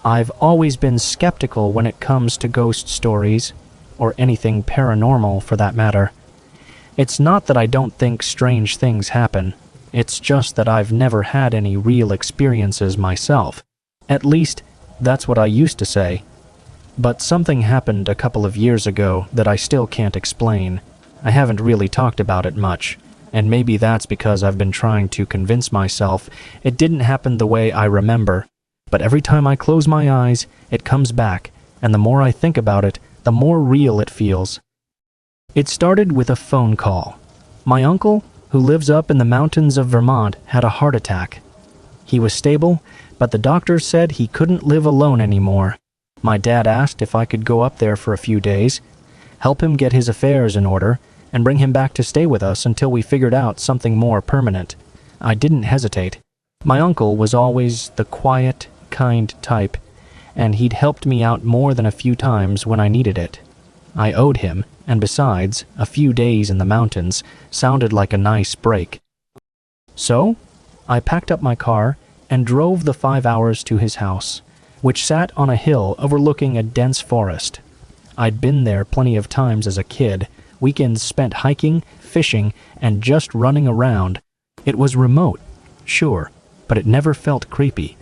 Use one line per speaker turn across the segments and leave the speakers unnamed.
I've always been skeptical when it comes to ghost stories, or anything paranormal for that matter. It's not that I don't think strange things happen, it's just that I've never had any real experiences myself. At least, that's what I used to say. But something happened a couple of years ago that I still can't explain. I haven't really talked about it much, and maybe that's because I've been trying to convince myself it didn't happen the way I remember. But every time I close my eyes, it comes back, and the more I think about it, the more real it feels. It started with a phone call. My uncle, who lives up in the mountains of Vermont, had a heart attack. He was stable, but the doctor said he couldn't live alone anymore. My dad asked if I could go up there for a few days, help him get his affairs in order, and bring him back to stay with us until we figured out something more permanent. I didn't hesitate. My uncle was always the quiet, kind type, and he'd helped me out more than a few times when I needed it. I owed him, and besides, a few days in the mountains sounded like a nice break. So, I packed up my car and drove the 5 hours to his house, which sat on a hill overlooking a dense forest. I'd been there plenty of times as a kid, weekends spent hiking, fishing, and just running around. It was remote, sure, but it never felt creepy,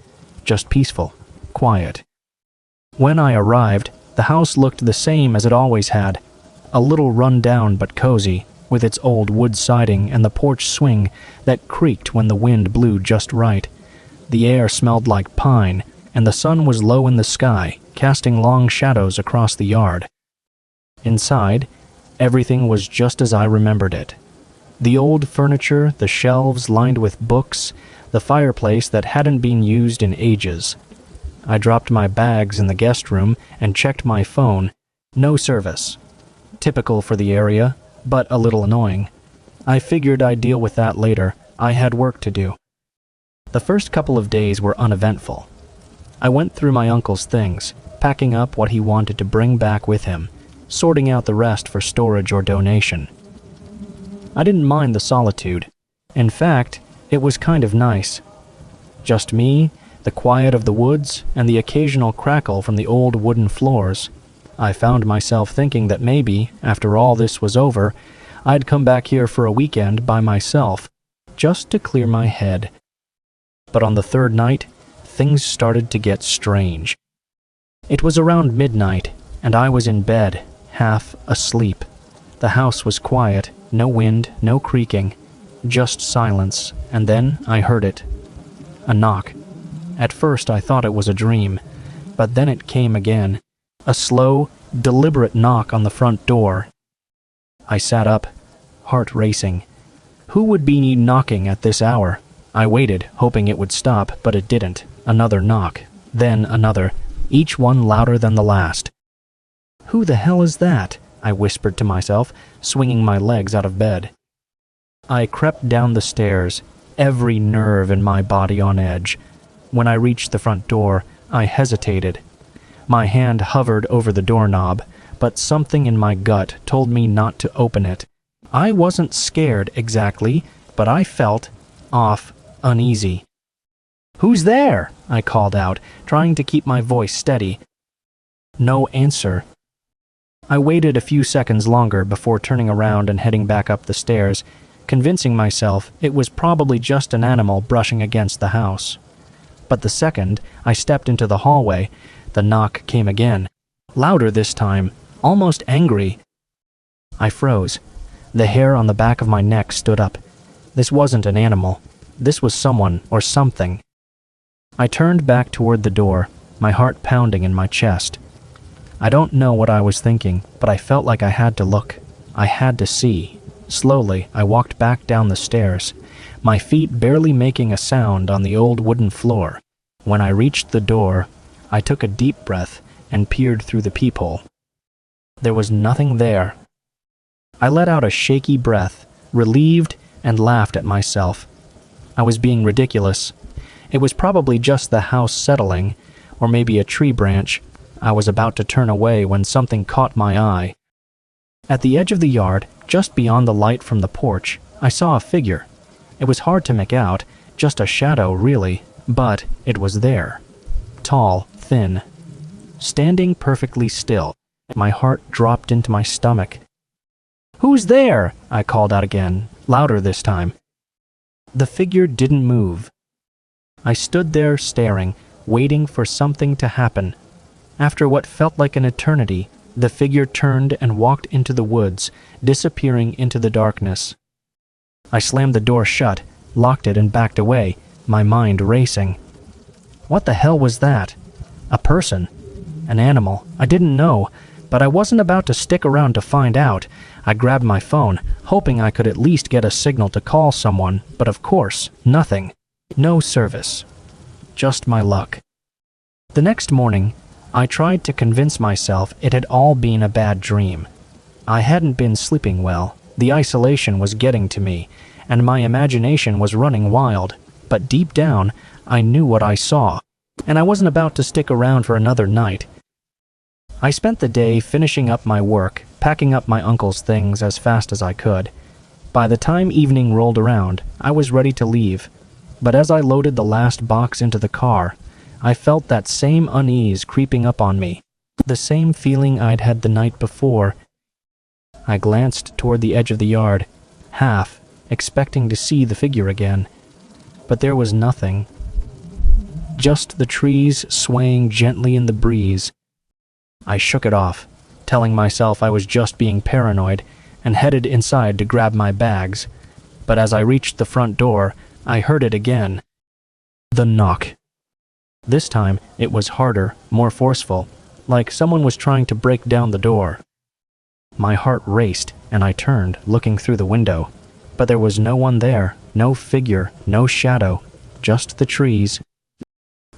just peaceful, quiet. When I arrived, the house looked the same as it always had, a little run-down but cozy, with its old wood siding and the porch swing that creaked when the wind blew just right. The air smelled like pine, and the sun was low in the sky, casting long shadows across the yard. Inside, everything was just as I remembered it. The old furniture, the shelves lined with books, the fireplace that hadn't been used in ages. I dropped my bags in the guest room and checked my phone. No service. Typical for the area, but a little annoying. I figured I'd deal with that later. I had work to do. The first couple of days were uneventful. I went through my uncle's things, packing up what he wanted to bring back with him, sorting out the rest for storage or donation. I didn't mind the solitude. In fact, it was kind of nice. Just me, the quiet of the woods, and the occasional crackle from the old wooden floors. I found myself thinking that maybe, after all this was over, I'd come back here for a weekend by myself, just to clear my head. But on the third night, things started to get strange. It was around midnight, and I was in bed, half asleep. The house was quiet, no wind, no creaking, just silence, and then I heard it. A knock. At first I thought it was a dream, but then it came again. A slow, deliberate knock on the front door. I sat up, heart racing. Who would be knocking at this hour? I waited, hoping it would stop, but it didn't. Another knock, then another, each one louder than the last. "Who the hell is that?" I whispered to myself, swinging my legs out of bed. I crept down the stairs, every nerve in my body on edge. When I reached the front door, I hesitated. My hand hovered over the doorknob, but something in my gut told me not to open it. I wasn't scared exactly, but I felt off, uneasy. "Who's there?" I called out, trying to keep my voice steady. No answer. I waited a few seconds longer before turning around and heading back up the stairs, convincing myself it was probably just an animal brushing against the house. But the second I stepped into the hallway, the knock came again, louder this time, almost angry. I froze. The hair on the back of my neck stood up. This wasn't an animal. This was someone or something. I turned back toward the door, my heart pounding in my chest. I don't know what I was thinking, but I felt like I had to look. I had to see. Slowly, I walked back down the stairs, my feet barely making a sound on the old wooden floor. When I reached the door, I took a deep breath and peered through the peephole. There was nothing there. I let out a shaky breath, relieved, and laughed at myself. I was being ridiculous. It was probably just the house settling, or maybe a tree branch. I was about to turn away when something caught my eye. At the edge of the yard, just beyond the light from the porch, I saw a figure. It was hard to make out, just a shadow really, but it was there. Tall, thin. Standing perfectly still, my heart dropped into my stomach. "Who's there?" I called out again, louder this time. The figure didn't move. I stood there staring, waiting for something to happen. After what felt like an eternity, the figure turned and walked into the woods, disappearing into the darkness. I slammed the door shut, locked it, and backed away, my mind racing. What the hell was that? A person? An animal? I didn't know, but I wasn't about to stick around to find out. I grabbed my phone, hoping I could at least get a signal to call someone, but of course, nothing. No service. Just my luck. The next morning, I tried to convince myself it had all been a bad dream. I hadn't been sleeping well, the isolation was getting to me, and my imagination was running wild, but deep down, I knew what I saw, and I wasn't about to stick around for another night. I spent the day finishing up my work, packing up my uncle's things as fast as I could. By the time evening rolled around, I was ready to leave, but as I loaded the last box into the car, I felt that same unease creeping up on me, the same feeling I'd had the night before. I glanced toward the edge of the yard, half expecting to see the figure again, but there was nothing. Just the trees swaying gently in the breeze. I shook it off, telling myself I was just being paranoid, and headed inside to grab my bags. But as I reached the front door, I heard it again. The knock. This time, it was harder, more forceful, like someone was trying to break down the door. My heart raced, and I turned, looking through the window. But there was no one there, no figure, no shadow, just the trees.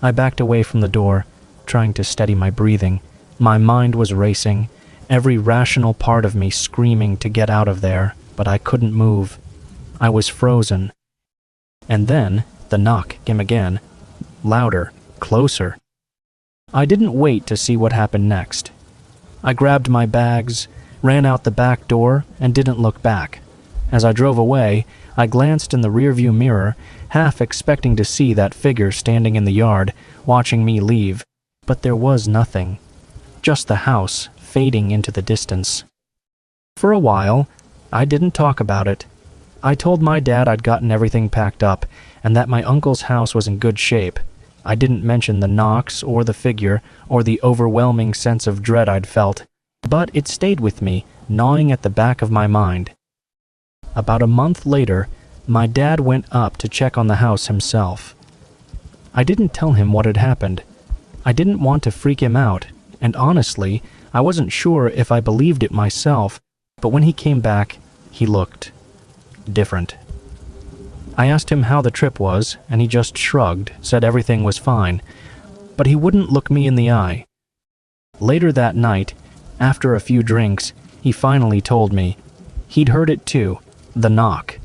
I backed away from the door, trying to steady my breathing. My mind was racing, every rational part of me screaming to get out of there, but I couldn't move. I was frozen. And then, the knock came again, louder, closer. I didn't wait to see what happened next. I grabbed my bags, ran out the back door, and didn't look back. As I drove away, I glanced in the rearview mirror, half expecting to see that figure standing in the yard, watching me leave. But there was nothing. Just the house, fading into the distance. For a while, I didn't talk about it. I told my dad I'd gotten everything packed up, and that my uncle's house was in good shape. I didn't mention the knocks, or the figure, or the overwhelming sense of dread I'd felt. But it stayed with me, gnawing at the back of my mind. About a month later, my dad went up to check on the house himself. I didn't tell him what had happened. I didn't want to freak him out, and honestly, I wasn't sure if I believed it myself, but when he came back, he looked different. I asked him how the trip was, and he just shrugged, said everything was fine, but he wouldn't look me in the eye. Later that night, after a few drinks, he finally told me. He'd heard it too, the knock,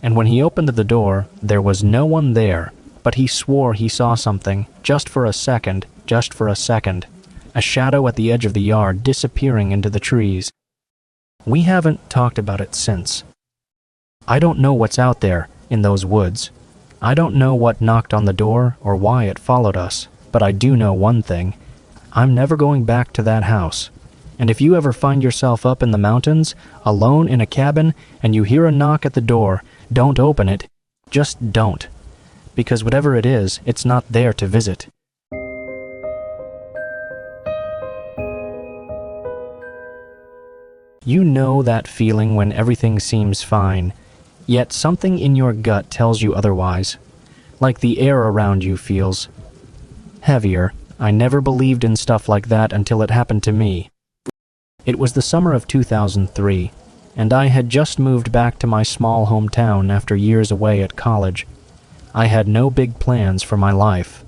and when he opened the door, there was no one there, but he swore he saw something, just for a second, a shadow at the edge of the yard disappearing into the trees. We haven't talked about it since. I don't know what's out there, in those woods. I don't know what knocked on the door or why it followed us, but I do know one thing. I'm never going back to that house. And if you ever find yourself up in the mountains, alone in a cabin, and you hear a knock at the door, don't open it. Just don't. Because whatever it is, it's not there to visit. You know that feeling when everything seems fine, yet something in your gut tells you otherwise. Like the air around you feels heavier. I never believed in stuff like that until it happened to me. It was the summer of 2003, and I had just moved back to my small hometown after years away at college. I had no big plans for my life,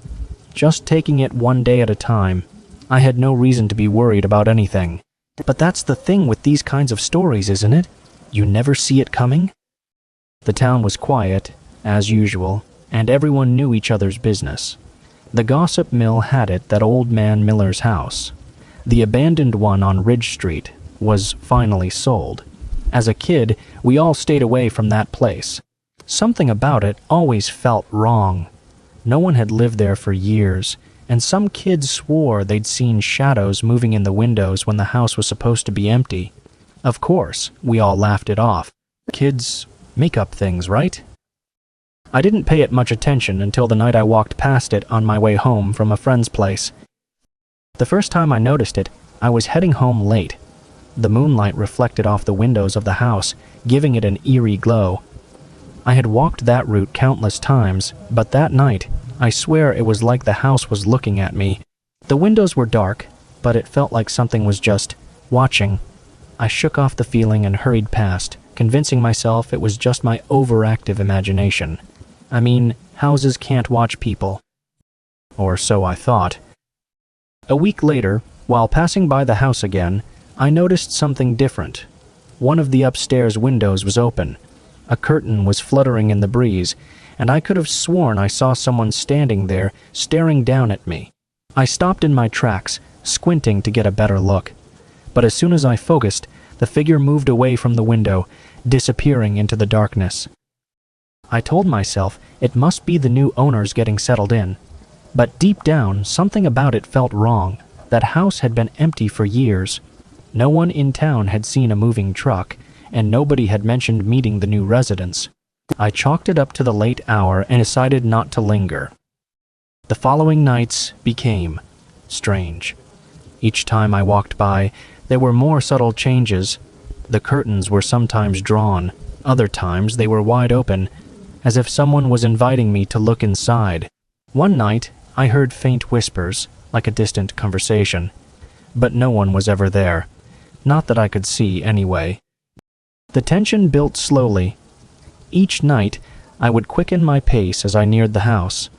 just taking it one day at a time. I had no reason to be worried about anything. But that's the thing with these kinds of stories, isn't it? You never see it coming. The town was quiet, as usual, and everyone knew each other's business. The gossip mill had it that Old Man Miller's house, the abandoned one on Ridge Street, was finally sold. As a kid, we all stayed away from that place. Something about it always felt wrong. No one had lived there for years, and some kids swore they'd seen shadows moving in the windows when the house was supposed to be empty. Of course, we all laughed it off. Kids make up things, right? I didn't pay it much attention until the night I walked past it on my way home from a friend's place. The first time I noticed it, I was heading home late. The moonlight reflected off the windows of the house, giving it an eerie glow. I had walked that route countless times, but that night, I swear it was like the house was looking at me. The windows were dark, but it felt like something was just watching. I shook off the feeling and hurried past, convincing myself it was just my overactive imagination. I mean, houses can't watch people. Or so I thought. A week later, while passing by the house again, I noticed something different. One of the upstairs windows was open. A curtain was fluttering in the breeze, and I could have sworn I saw someone standing there, staring down at me. I stopped in my tracks, squinting to get a better look. But as soon as I focused, the figure moved away from the window, disappearing into the darkness. I told myself it must be the new owners getting settled in. But deep down, something about it felt wrong. That house had been empty for years. No one in town had seen a moving truck, and nobody had mentioned meeting the new residents. I chalked it up to the late hour and decided not to linger. The following nights became strange. Each time I walked by, there were more subtle changes. The curtains were sometimes drawn, other times they were wide open, as if someone was inviting me to look inside. One night, I heard faint whispers, like a distant conversation, but no one was ever there. Not that I could see, anyway. The tension built slowly. Each night, I would quicken my pace as I neared the house.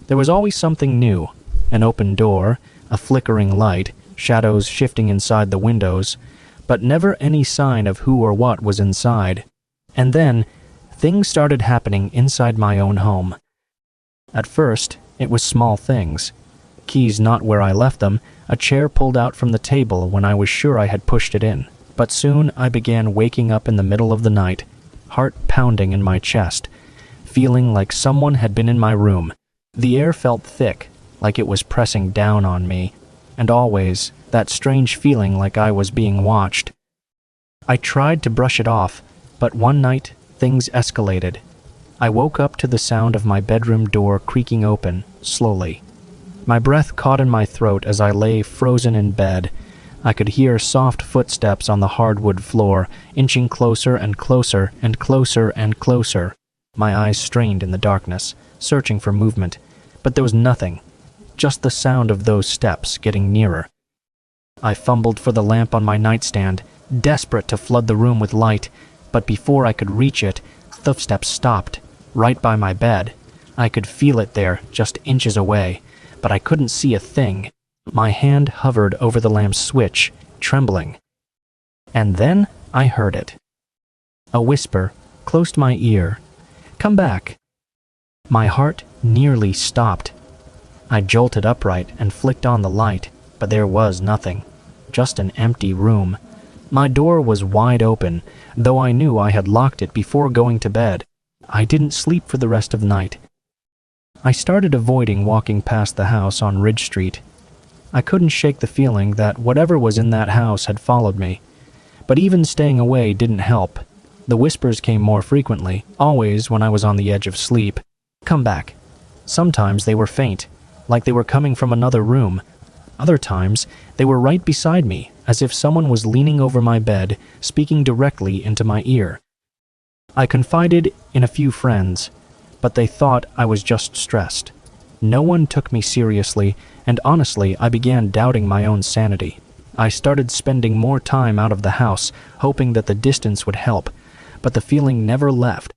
There was always something new, an open door, a flickering light, shadows shifting inside the windows, but never any sign of who or what was inside. And then, things started happening inside my own home. At first, it was small things. Keys not where I left them, a chair pulled out from the table when I was sure I had pushed it in. But soon I began waking up in the middle of the night, heart pounding in my chest, feeling like someone had been in my room. The air felt thick, like it was pressing down on me, and always that strange feeling like I was being watched. I tried to brush it off, but one night things escalated. I woke up to the sound of my bedroom door creaking open, slowly. My breath caught in my throat as I lay frozen in bed. I could hear soft footsteps on the hardwood floor, inching closer and closer and closer and closer. My eyes strained in the darkness, searching for movement, but there was nothing, just the sound of those steps getting nearer. I fumbled for the lamp on my nightstand, desperate to flood the room with light, but before I could reach it, the footsteps stopped, right by my bed. I could feel it there, just inches away, but I couldn't see a thing. My hand hovered over the lamp's switch, trembling. And then I heard it. A whisper, close to my ear. "Come back." My heart nearly stopped. I jolted upright and flicked on the light, but there was nothing. Just an empty room. My door was wide open, though I knew I had locked it before going to bed. I didn't sleep for the rest of the night. I started avoiding walking past the house on Ridge Street. I couldn't shake the feeling that whatever was in that house had followed me. But even staying away didn't help. The whispers came more frequently, always when I was on the edge of sleep. "Come back." Sometimes they were faint, like they were coming from another room. Other times, they were right beside me, as if someone was leaning over my bed, speaking directly into my ear. I confided in a few friends, but they thought I was just stressed. No one took me seriously, and honestly, I began doubting my own sanity. I started spending more time out of the house, hoping that the distance would help, but the feeling never left.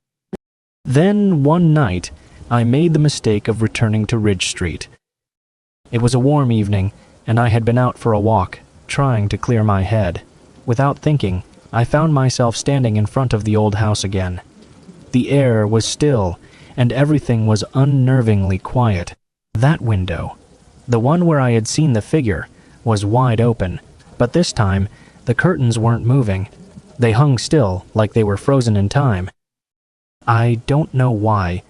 Then, one night, I made the mistake of returning to Ridge Street. It was a warm evening, and I had been out for a walk, trying to clear my head. Without thinking, I found myself standing in front of the old house again. The air was still, and everything was unnervingly quiet. That window, the one where I had seen the figure, was wide open, but this time, the curtains weren't moving. They hung still, like they were frozen in time. I don't know why,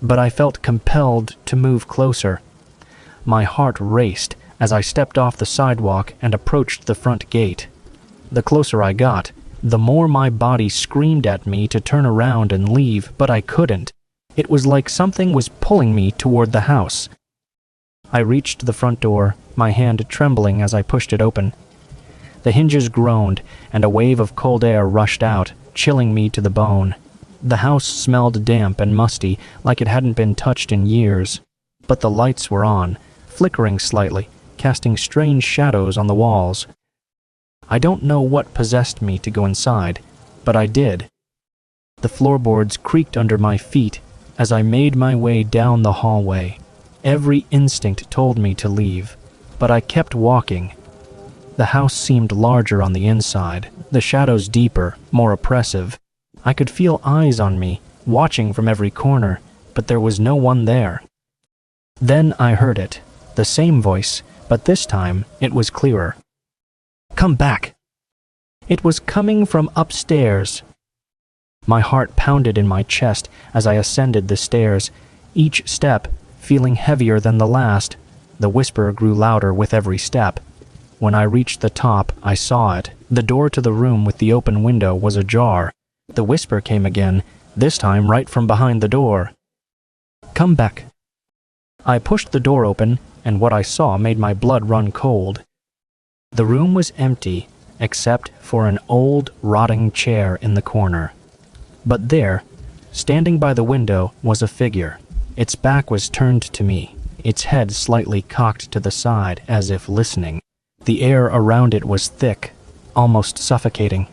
but I felt compelled to move closer. My heart raced as I stepped off the sidewalk and approached the front gate. The closer I got, the more my body screamed at me to turn around and leave, but I couldn't. It was like something was pulling me toward the house. I reached the front door, my hand trembling as I pushed it open. The hinges groaned, and a wave of cold air rushed out, chilling me to the bone. The house smelled damp and musty, like it hadn't been touched in years. But the lights were on, flickering slightly, casting strange shadows on the walls. I don't know what possessed me to go inside, but I did. The floorboards creaked under my feet as I made my way down the hallway. Every instinct told me to leave, but I kept walking. The house seemed larger on the inside, the shadows deeper, more oppressive. I could feel eyes on me, watching from every corner, but there was no one there. Then I heard it, the same voice, but this time it was clearer. "Come back!" It was coming from upstairs. My heart pounded in my chest as I ascended the stairs, each step feeling heavier than the last. The whisper grew louder with every step. When I reached the top, I saw it. The door to the room with the open window was ajar. The whisper came again, this time right from behind the door. "Come back." I pushed the door open, and what I saw made my blood run cold. The room was empty, except for an old, rotting chair in the corner. But there, standing by the window, was a figure. Its back was turned to me, its head slightly cocked to the side, as if listening. The air around it was thick, almost suffocating.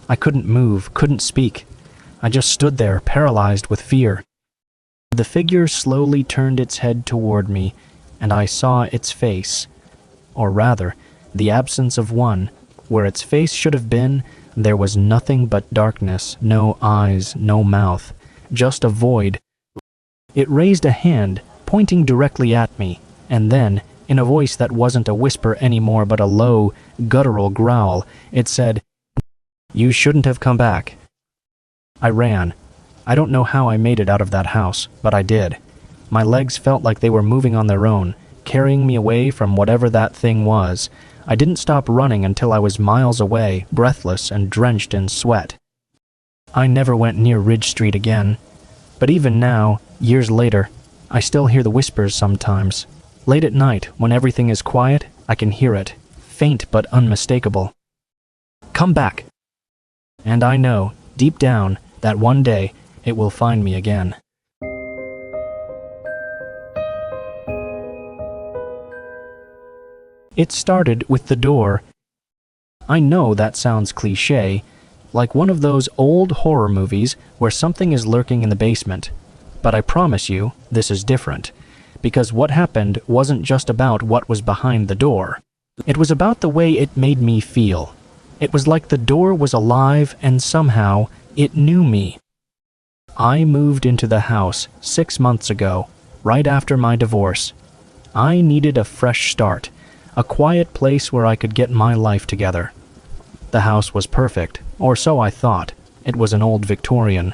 I couldn't move, couldn't speak. I just stood there, paralyzed with fear. The figure slowly turned its head toward me, and I saw its face. Or rather, the absence of one. Where its face should have been, there was nothing but darkness, no eyes, no mouth, just a void. It raised a hand, pointing directly at me, and then, in a voice that wasn't a whisper anymore but a low, guttural growl, it said, "You shouldn't have come back." I ran. I don't know how I made it out of that house, but I did. My legs felt like they were moving on their own, carrying me away from whatever that thing was. I didn't stop running until I was miles away, breathless and drenched in sweat. I never went near Ridge Street again. But even now, years later, I still hear the whispers sometimes. Late at night, when everything is quiet, I can hear it, faint but unmistakable. "Come back!" And I know, deep down, that one day it will find me again. It started with the door. I know that sounds cliché, like one of those old horror movies where something is lurking in the basement. But I promise you, this is different, because what happened wasn't just about what was behind the door. It was about the way it made me feel. It was like the door was alive and somehow it knew me. I moved into the house 6 months ago, right after my divorce. I needed a fresh start, a quiet place where I could get my life together. The house was perfect, or so I thought. It was an old Victorian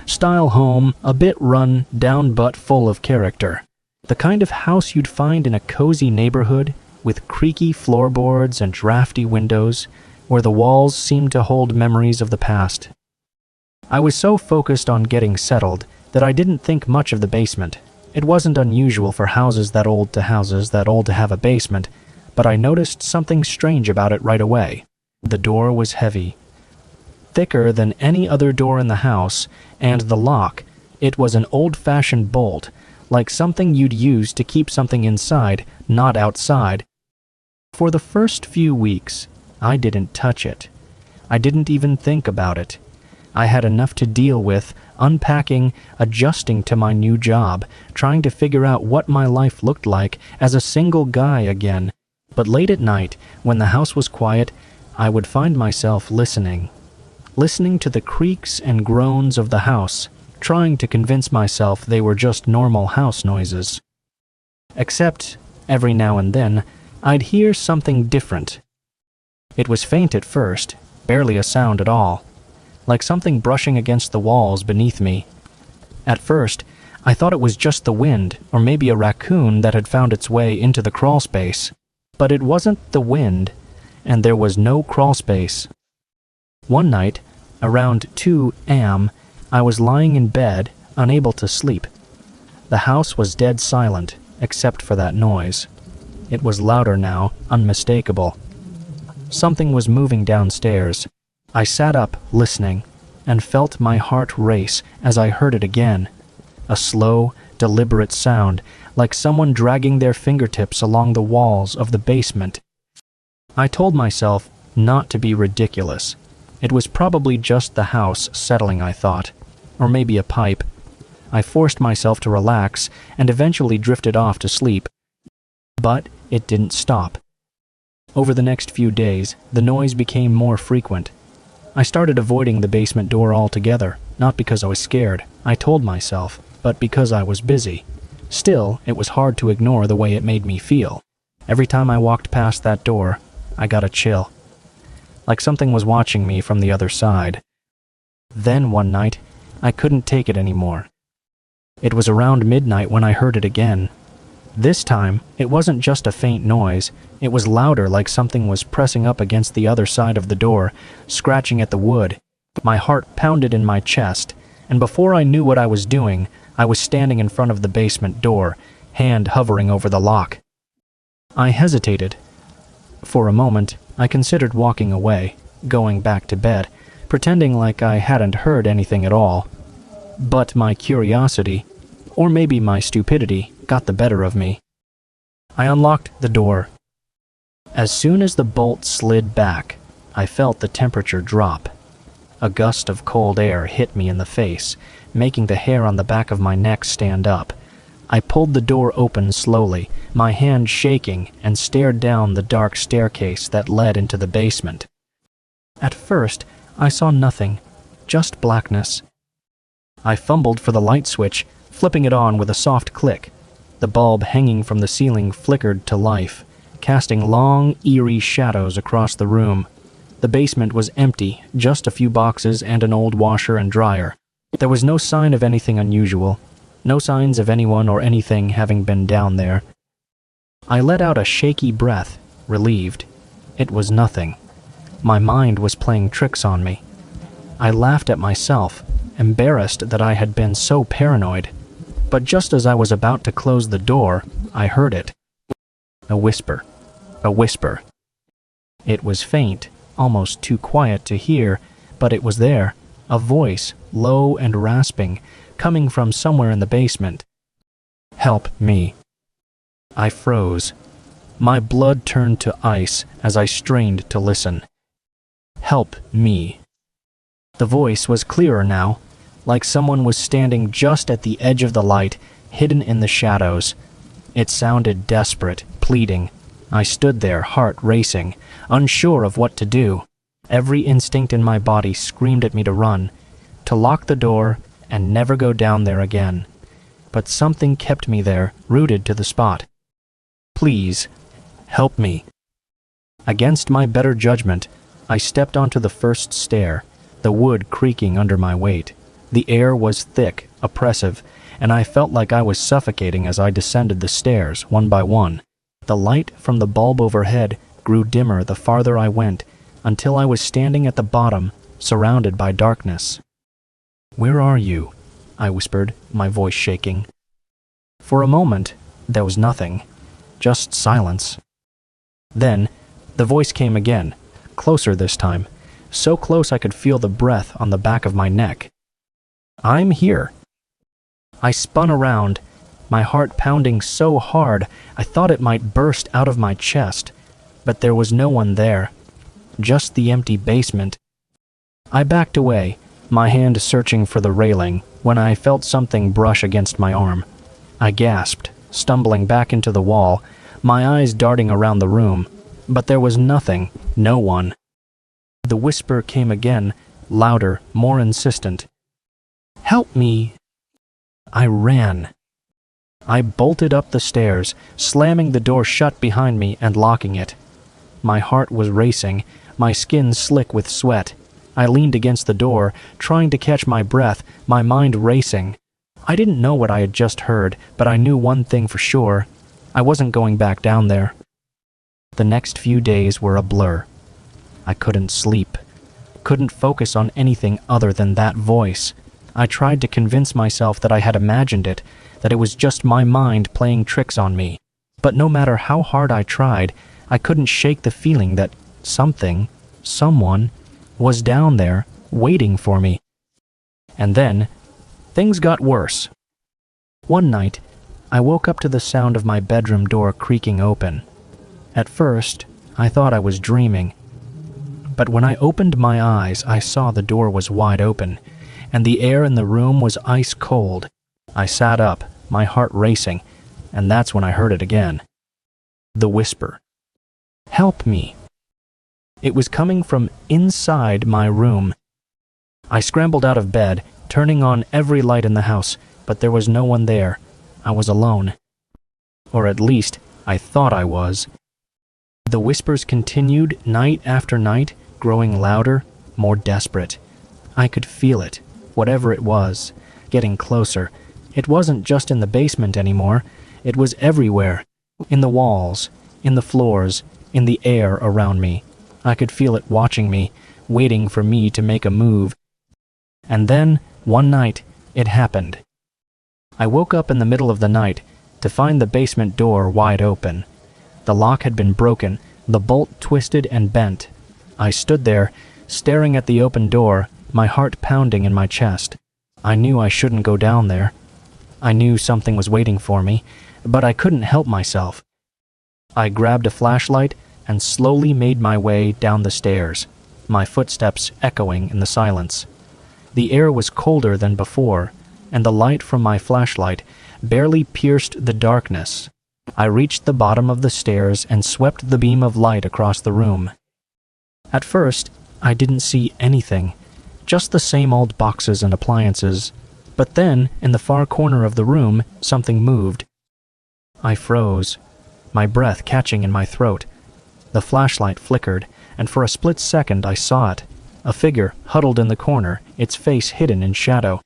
style home, a bit run down but full of character. The kind of house you'd find in a cozy neighborhood with creaky floorboards and drafty windows, where the walls seemed to hold memories of the past. I was so focused on getting settled that I didn't think much of the basement. It wasn't unusual for houses that old to have a basement, but I noticed something strange about it right away. The door was heavy, thicker than any other door in the house, and the lock, it was an old-fashioned bolt, like something you'd use to keep something inside, not outside. For the first few weeks, I didn't touch it. I didn't even think about it. I had enough to deal with, unpacking, adjusting to my new job, trying to figure out what my life looked like as a single guy again. But late at night, when the house was quiet, I would find myself listening to the creaks and groans of the house, trying to convince myself they were just normal house noises. Except, every now and then, I'd hear something different. It was faint at first, barely a sound at all, like something brushing against the walls beneath me. At first, I thought it was just the wind, or maybe a raccoon that had found its way into the crawl space. But it wasn't the wind, and there was no crawl space. One night, around 2 a.m., I was lying in bed, unable to sleep. The house was dead silent, except for that noise. It was louder now, unmistakable. Something was moving downstairs. I sat up, listening, and felt my heart race as I heard it again. A slow, deliberate sound, like someone dragging their fingertips along the walls of the basement. I told myself not to be ridiculous. It was probably just the house settling, I thought, or maybe a pipe. I forced myself to relax and eventually drifted off to sleep. But it didn't stop. Over the next few days, the noise became more frequent. I started avoiding the basement door altogether, not because I was scared, I told myself, but because I was busy. Still, it was hard to ignore the way it made me feel. Every time I walked past that door, I got a chill. Like something was watching me from the other side. Then one night, I couldn't take it anymore. It was around midnight when I heard it again. This time, it wasn't just a faint noise. It was louder, like something was pressing up against the other side of the door, scratching at the wood. My heart pounded in my chest, and before I knew what I was doing, I was standing in front of the basement door, hand hovering over the lock. I hesitated. For a moment, I considered walking away, going back to bed, pretending like I hadn't heard anything at all. But my curiosity, or maybe my stupidity, got the better of me. I unlocked the door. As soon as the bolt slid back, I felt the temperature drop. A gust of cold air hit me in the face, making the hair on the back of my neck stand up. I pulled the door open slowly, my hand shaking, and stared down the dark staircase that led into the basement. At first, I saw nothing, just blackness. I fumbled for the light switch, flipping it on with a soft click. The bulb hanging from the ceiling flickered to life, casting long, eerie shadows across the room. The basement was empty, just a few boxes and an old washer and dryer. There was no sign of anything unusual, no signs of anyone or anything having been down there. I let out a shaky breath, relieved. It was nothing. My mind was playing tricks on me. I laughed at myself, embarrassed that I had been so paranoid. But just as I was about to close the door, I heard it. A whisper. A whisper. It was faint, almost too quiet to hear, but it was there. A voice, low and rasping, coming from somewhere in the basement. Help me. I froze. My blood turned to ice as I strained to listen. Help me. The voice was clearer now, like someone was standing just at the edge of the light, hidden in the shadows. It sounded desperate, pleading. I stood there, heart racing, unsure of what to do. Every instinct in my body screamed at me to run, to lock the door and never go down there again. But something kept me there, rooted to the spot. Please, help me. Against my better judgment, I stepped onto the first stair, the wood creaking under my weight. The air was thick, oppressive, and I felt like I was suffocating as I descended the stairs, one by one. The light from the bulb overhead grew dimmer the farther I went, until I was standing at the bottom, surrounded by darkness. "Where are you?" I whispered, my voice shaking. For a moment, there was nothing, just silence. Then, the voice came again, closer this time, so close I could feel the breath on the back of my neck. "I'm here." I spun around, my heart pounding so hard I thought it might burst out of my chest, but there was no one there, just the empty basement. I backed away, my hand searching for the railing, when I felt something brush against my arm. I gasped, stumbling back into the wall, my eyes darting around the room, but there was nothing, no one. The whisper came again, louder, more insistent. "Help me!" I ran. I bolted up the stairs, slamming the door shut behind me and locking it. My heart was racing, my skin slick with sweat. I leaned against the door, trying to catch my breath, my mind racing. I didn't know what I had just heard, but I knew one thing for sure. I wasn't going back down there. The next few days were a blur. I couldn't sleep, couldn't focus on anything other than that voice. I tried to convince myself that I had imagined it, that it was just my mind playing tricks on me. But no matter how hard I tried, I couldn't shake the feeling that someone, was down there, waiting for me. And then, things got worse. One night, I woke up to the sound of my bedroom door creaking open. At first, I thought I was dreaming. But when I opened my eyes, I saw the door was wide open, and the air in the room was ice cold. I sat up, my heart racing, and that's when I heard it again. The whisper. "Help me." It was coming from inside my room. I scrambled out of bed, turning on every light in the house, but there was no one there. I was alone. Or at least, I thought I was. The whispers continued night after night, growing louder, more desperate. I could feel it, whatever it was, getting closer. It wasn't just in the basement anymore. It was everywhere. In the walls, in the floors, in the air around me. I could feel it watching me, waiting for me to make a move. And then, one night, it happened. I woke up in the middle of the night to find the basement door wide open. The lock had been broken, the bolt twisted and bent. I stood there, staring at the open door, my heart pounding in my chest. I knew I shouldn't go down there. I knew something was waiting for me, but I couldn't help myself. I grabbed a flashlight and slowly made my way down the stairs, my footsteps echoing in the silence. The air was colder than before, and the light from my flashlight barely pierced the darkness. I reached the bottom of the stairs and swept the beam of light across the room. At first, I didn't see anything, just the same old boxes and appliances. But then, in the far corner of the room, something moved. I froze, my breath catching in my throat. The flashlight flickered, and for a split second I saw it. A figure huddled in the corner, its face hidden in shadow.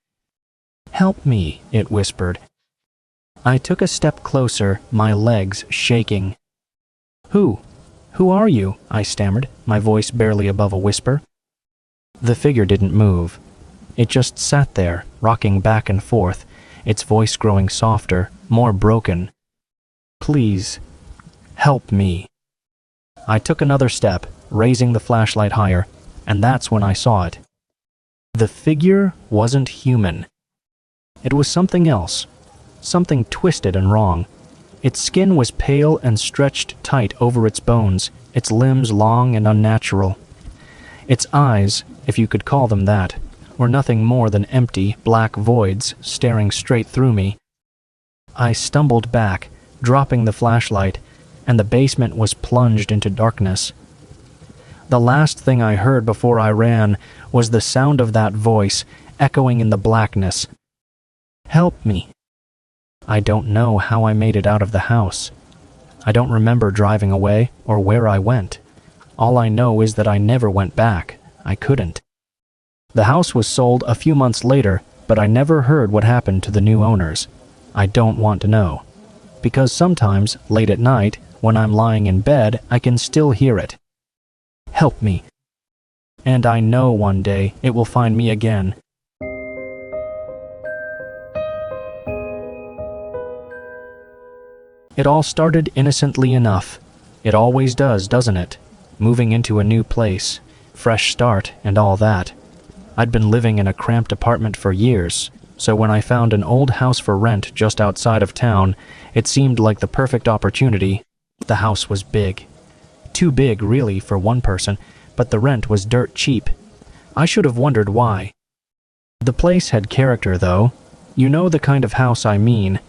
"Help me," it whispered. I took a step closer, my legs shaking. Who are you?" I stammered, my voice barely above a whisper. The figure didn't move. It just sat there, rocking back and forth, its voice growing softer, more broken. "Please, help me." I took another step, raising the flashlight higher, and that's when I saw it. The figure wasn't human. It was something else, something twisted and wrong. Its skin was pale and stretched tight over its bones, its limbs long and unnatural. Its eyes, if you could call them that, were nothing more than empty, black voids staring straight through me. I stumbled back, dropping the flashlight, and the basement was plunged into darkness. The last thing I heard before I ran was the sound of that voice echoing in the blackness. "Help me." I don't know how I made it out of the house. I don't remember driving away or where I went. All I know is that I never went back. I couldn't. The house was sold a few months later, but I never heard what happened to the new owners. I don't want to know. Because sometimes, late at night, when I'm lying in bed, I can still hear it. "Help me." And I know one day it will find me again. It all started innocently enough. It always does, doesn't it? Moving into a new place, fresh start, and all that. I'd been living in a cramped apartment for years, so when I found an old house for rent just outside of town, it seemed like the perfect opportunity. The house was big. Too big, really, for one person, but the rent was dirt cheap. I should have wondered why. The place had character, though. You know the kind of house I mean.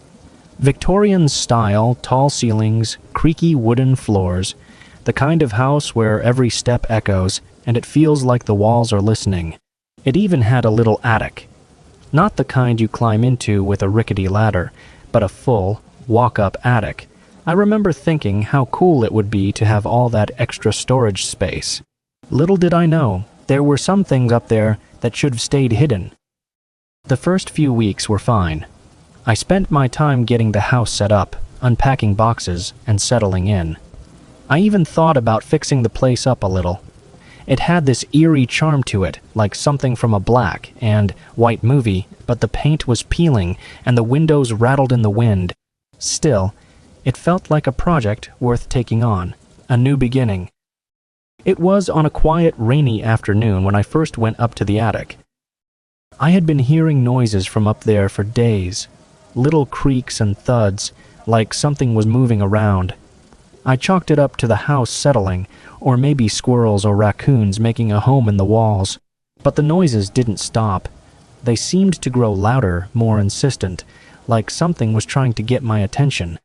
Victorian style, tall ceilings, creaky wooden floors, the kind of house where every step echoes, and it feels like the walls are listening. It even had a little attic. Not the kind you climb into with a rickety ladder, but a full, walk-up attic. I remember thinking how cool it would be to have all that extra storage space. Little did I know, there were some things up there that should have stayed hidden. The first few weeks were fine. I spent my time getting the house set up, unpacking boxes, and settling in. I even thought about fixing the place up a little. It had this eerie charm to it, like something from a black and white movie, but the paint was peeling and the windows rattled in the wind. Still, it felt like a project worth taking on, a new beginning. It was on a quiet, rainy afternoon when I first went up to the attic. I had been hearing noises from up there for days, little creaks and thuds, like something was moving around. I chalked it up to the house settling, or maybe squirrels or raccoons making a home in the walls. But the noises didn't stop. They seemed to grow louder, more insistent, like something was trying to get my attention.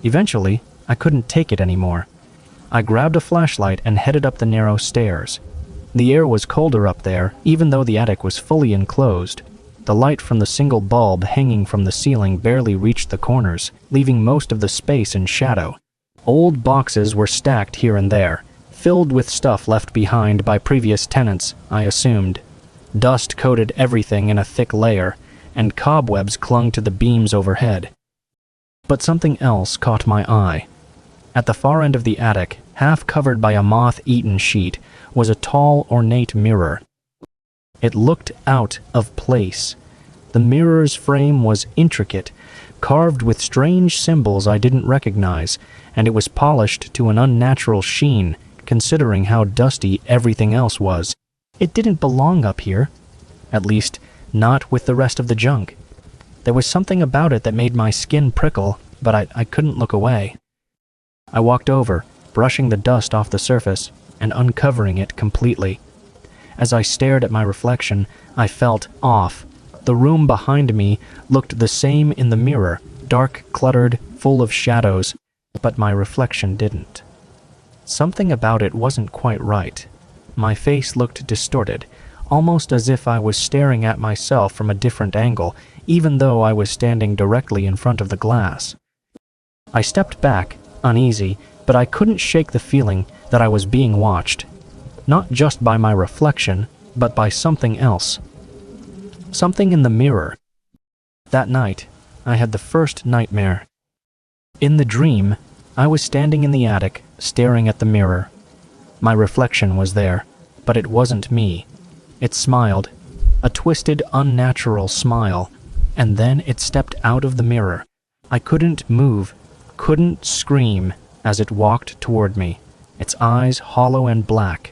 Eventually, I couldn't take it anymore. I grabbed a flashlight and headed up the narrow stairs. The air was colder up there, even though the attic was fully enclosed. The light from the single bulb hanging from the ceiling barely reached the corners, leaving most of the space in shadow. Old boxes were stacked here and there, filled with stuff left behind by previous tenants, I assumed. Dust coated everything in a thick layer, and cobwebs clung to the beams overhead. But something else caught my eye. At the far end of the attic, half covered by a moth-eaten sheet, was a tall, ornate mirror. It looked out of place. The mirror's frame was intricate, carved with strange symbols I didn't recognize, and it was polished to an unnatural sheen, considering how dusty everything else was. It didn't belong up here. At least, not with the rest of the junk. There was something about it that made my skin prickle, but I couldn't look away. I walked over, brushing the dust off the surface and uncovering it completely. As I stared at my reflection, I felt off. The room behind me looked the same in the mirror, dark, cluttered, full of shadows, but my reflection didn't. Something about it wasn't quite right. My face looked distorted, almost as if I was staring at myself from a different angle, even though I was standing directly in front of the glass. I stepped back, uneasy, but I couldn't shake the feeling that I was being watched. Not just by my reflection, but by something else. Something in the mirror. That night, I had the first nightmare. In the dream, I was standing in the attic, staring at the mirror. My reflection was there, but it wasn't me. It smiled, a twisted, unnatural smile, and then it stepped out of the mirror. I couldn't move, couldn't scream as it walked toward me, its eyes hollow and black.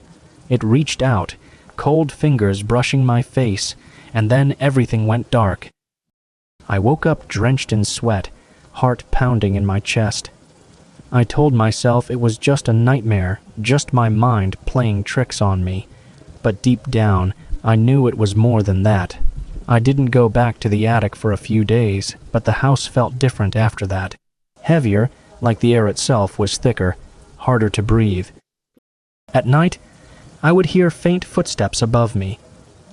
It reached out, cold fingers brushing my face, and then everything went dark. I woke up drenched in sweat, heart pounding in my chest. I told myself it was just a nightmare, just my mind playing tricks on me. But deep down, I knew it was more than that. I didn't go back to the attic for a few days, but the house felt different after that. Heavier, like the air itself was thicker, harder to breathe. At night, I would hear faint footsteps above me.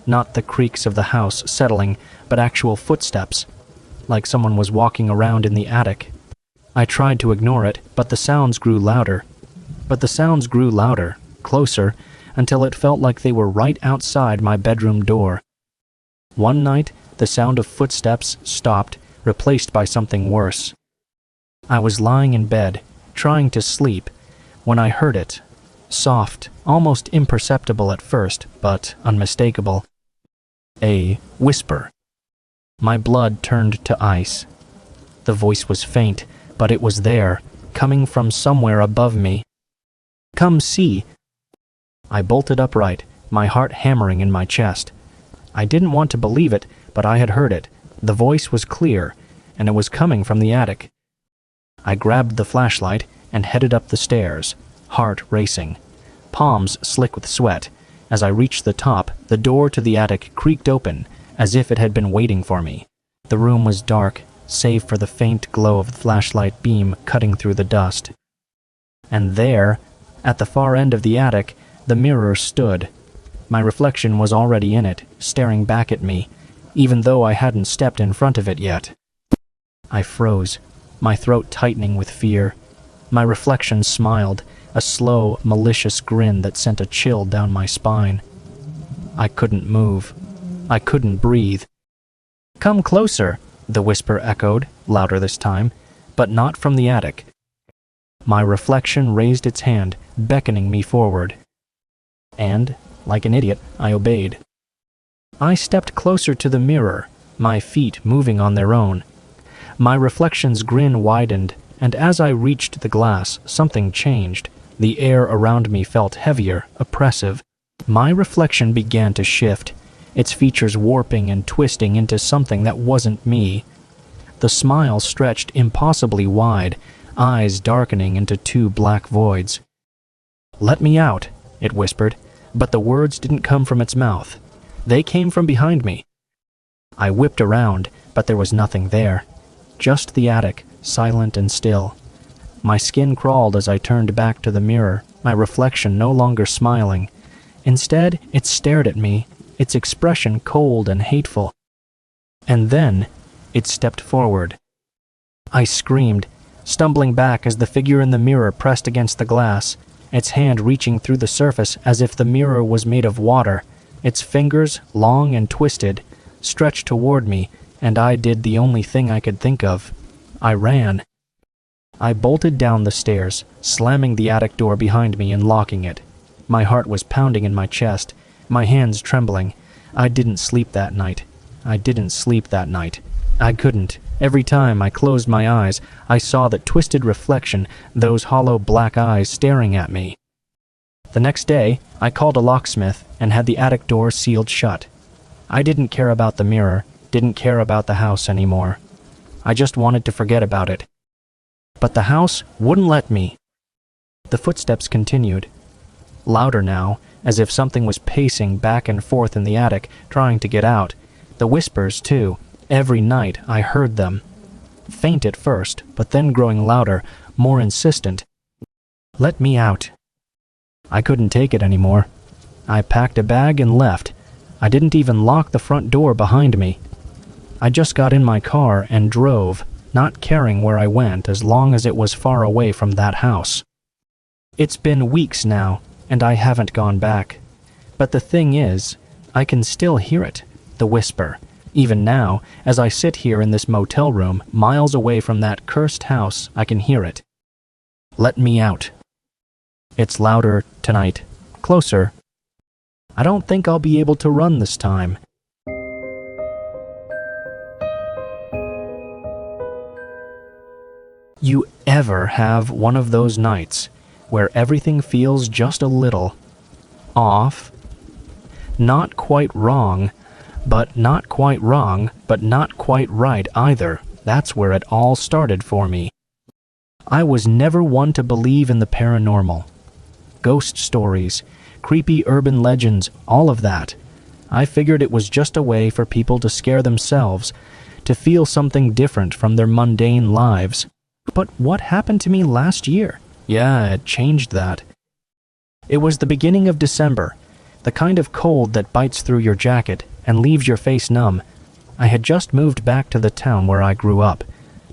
Not the creaks of the house settling, but actual footsteps, like someone was walking around in the attic. I tried to ignore it, but the sounds grew louder. Closer, until it felt like they were right outside my bedroom door. One night, the sound of footsteps stopped, replaced by something worse. I was lying in bed, trying to sleep, when I heard it. Soft, almost imperceptible at first, but unmistakable. A whisper. My blood turned to ice. The voice was faint, but it was there, coming from somewhere above me. "Come see." I bolted upright, my heart hammering in my chest. I didn't want to believe it, but I had heard it. The voice was clear, and it was coming from the attic. I grabbed the flashlight and headed up the stairs, heart racing, palms slick with sweat. As I reached the top, the door to the attic creaked open, as if it had been waiting for me. The room was dark, save for the faint glow of the flashlight beam cutting through the dust. And there, at the far end of the attic, the mirror stood. My reflection was already in it, staring back at me, even though I hadn't stepped in front of it yet. I froze, my throat tightening with fear. My reflection smiled, a slow, malicious grin that sent a chill down my spine. I couldn't move. I couldn't breathe. "Come closer," the whisper echoed, louder this time, but not from the attic. My reflection raised its hand, beckoning me forward. And, like an idiot, I obeyed. I stepped closer to the mirror, my feet moving on their own. My reflection's grin widened, and as I reached the glass, something changed. The air around me felt heavier, oppressive. My reflection began to shift, its features warping and twisting into something that wasn't me. The smile stretched impossibly wide, eyes darkening into two black voids. "Let me out," it whispered, but the words didn't come from its mouth. They came from behind me. I whipped around, but there was nothing there. Just the attic, silent and still. My skin crawled as I turned back to the mirror, my reflection no longer smiling. Instead, it stared at me, its expression cold and hateful. And then, it stepped forward. I screamed, stumbling back as the figure in the mirror pressed against the glass, its hand reaching through the surface as if the mirror was made of water. Its fingers, long and twisted, stretched toward me, and I did the only thing I could think of. I ran. I bolted down the stairs, slamming the attic door behind me and locking it. My heart was pounding in my chest, my hands trembling. I didn't sleep that night. I couldn't. Every time I closed my eyes, I saw that twisted reflection, those hollow black eyes staring at me. The next day, I called a locksmith and had the attic door sealed shut. I didn't care about the mirror, didn't care about the house anymore. I just wanted to forget about it. But the house wouldn't let me. The footsteps continued. Louder now, as if something was pacing back and forth in the attic, trying to get out. The whispers, too. Every night I heard them. Faint at first, but then growing louder, more insistent. Let me out. I couldn't take it anymore. I packed a bag and left. I didn't even lock the front door behind me. I just got in my car and drove, not caring where I went as long as it was far away from that house. It's been weeks now, and I haven't gone back. But the thing is, I can still hear it, the whisper. Even now, as I sit here in this motel room, miles away from that cursed house, I can hear it. Let me out. It's louder tonight, closer. I don't think I'll be able to run this time. You ever have one of those nights where everything feels just a little off? Not quite wrong, but not quite wrong, but not quite right either. That's where it all started for me. I was never one to believe in the paranormal. Ghost stories, creepy urban legends, all of that. I figured it was just a way for people to scare themselves, to feel something different from their mundane lives. But what happened to me last year? Yeah, it changed that. It was the beginning of December, the kind of cold that bites through your jacket and leaves your face numb. I had just moved back to the town where I grew up,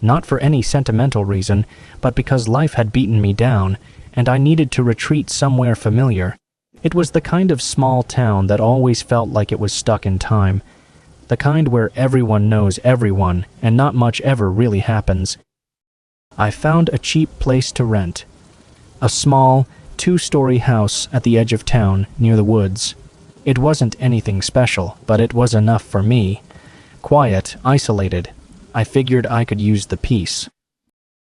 not for any sentimental reason, but because life had beaten me down, and I needed to retreat somewhere familiar. It was the kind of small town that always felt like it was stuck in time, the kind where everyone knows everyone, and not much ever really happens. I found a cheap place to rent. A small, 2-story house at the edge of town, near the woods. It wasn't anything special, but it was enough for me. Quiet, isolated. I figured I could use the peace.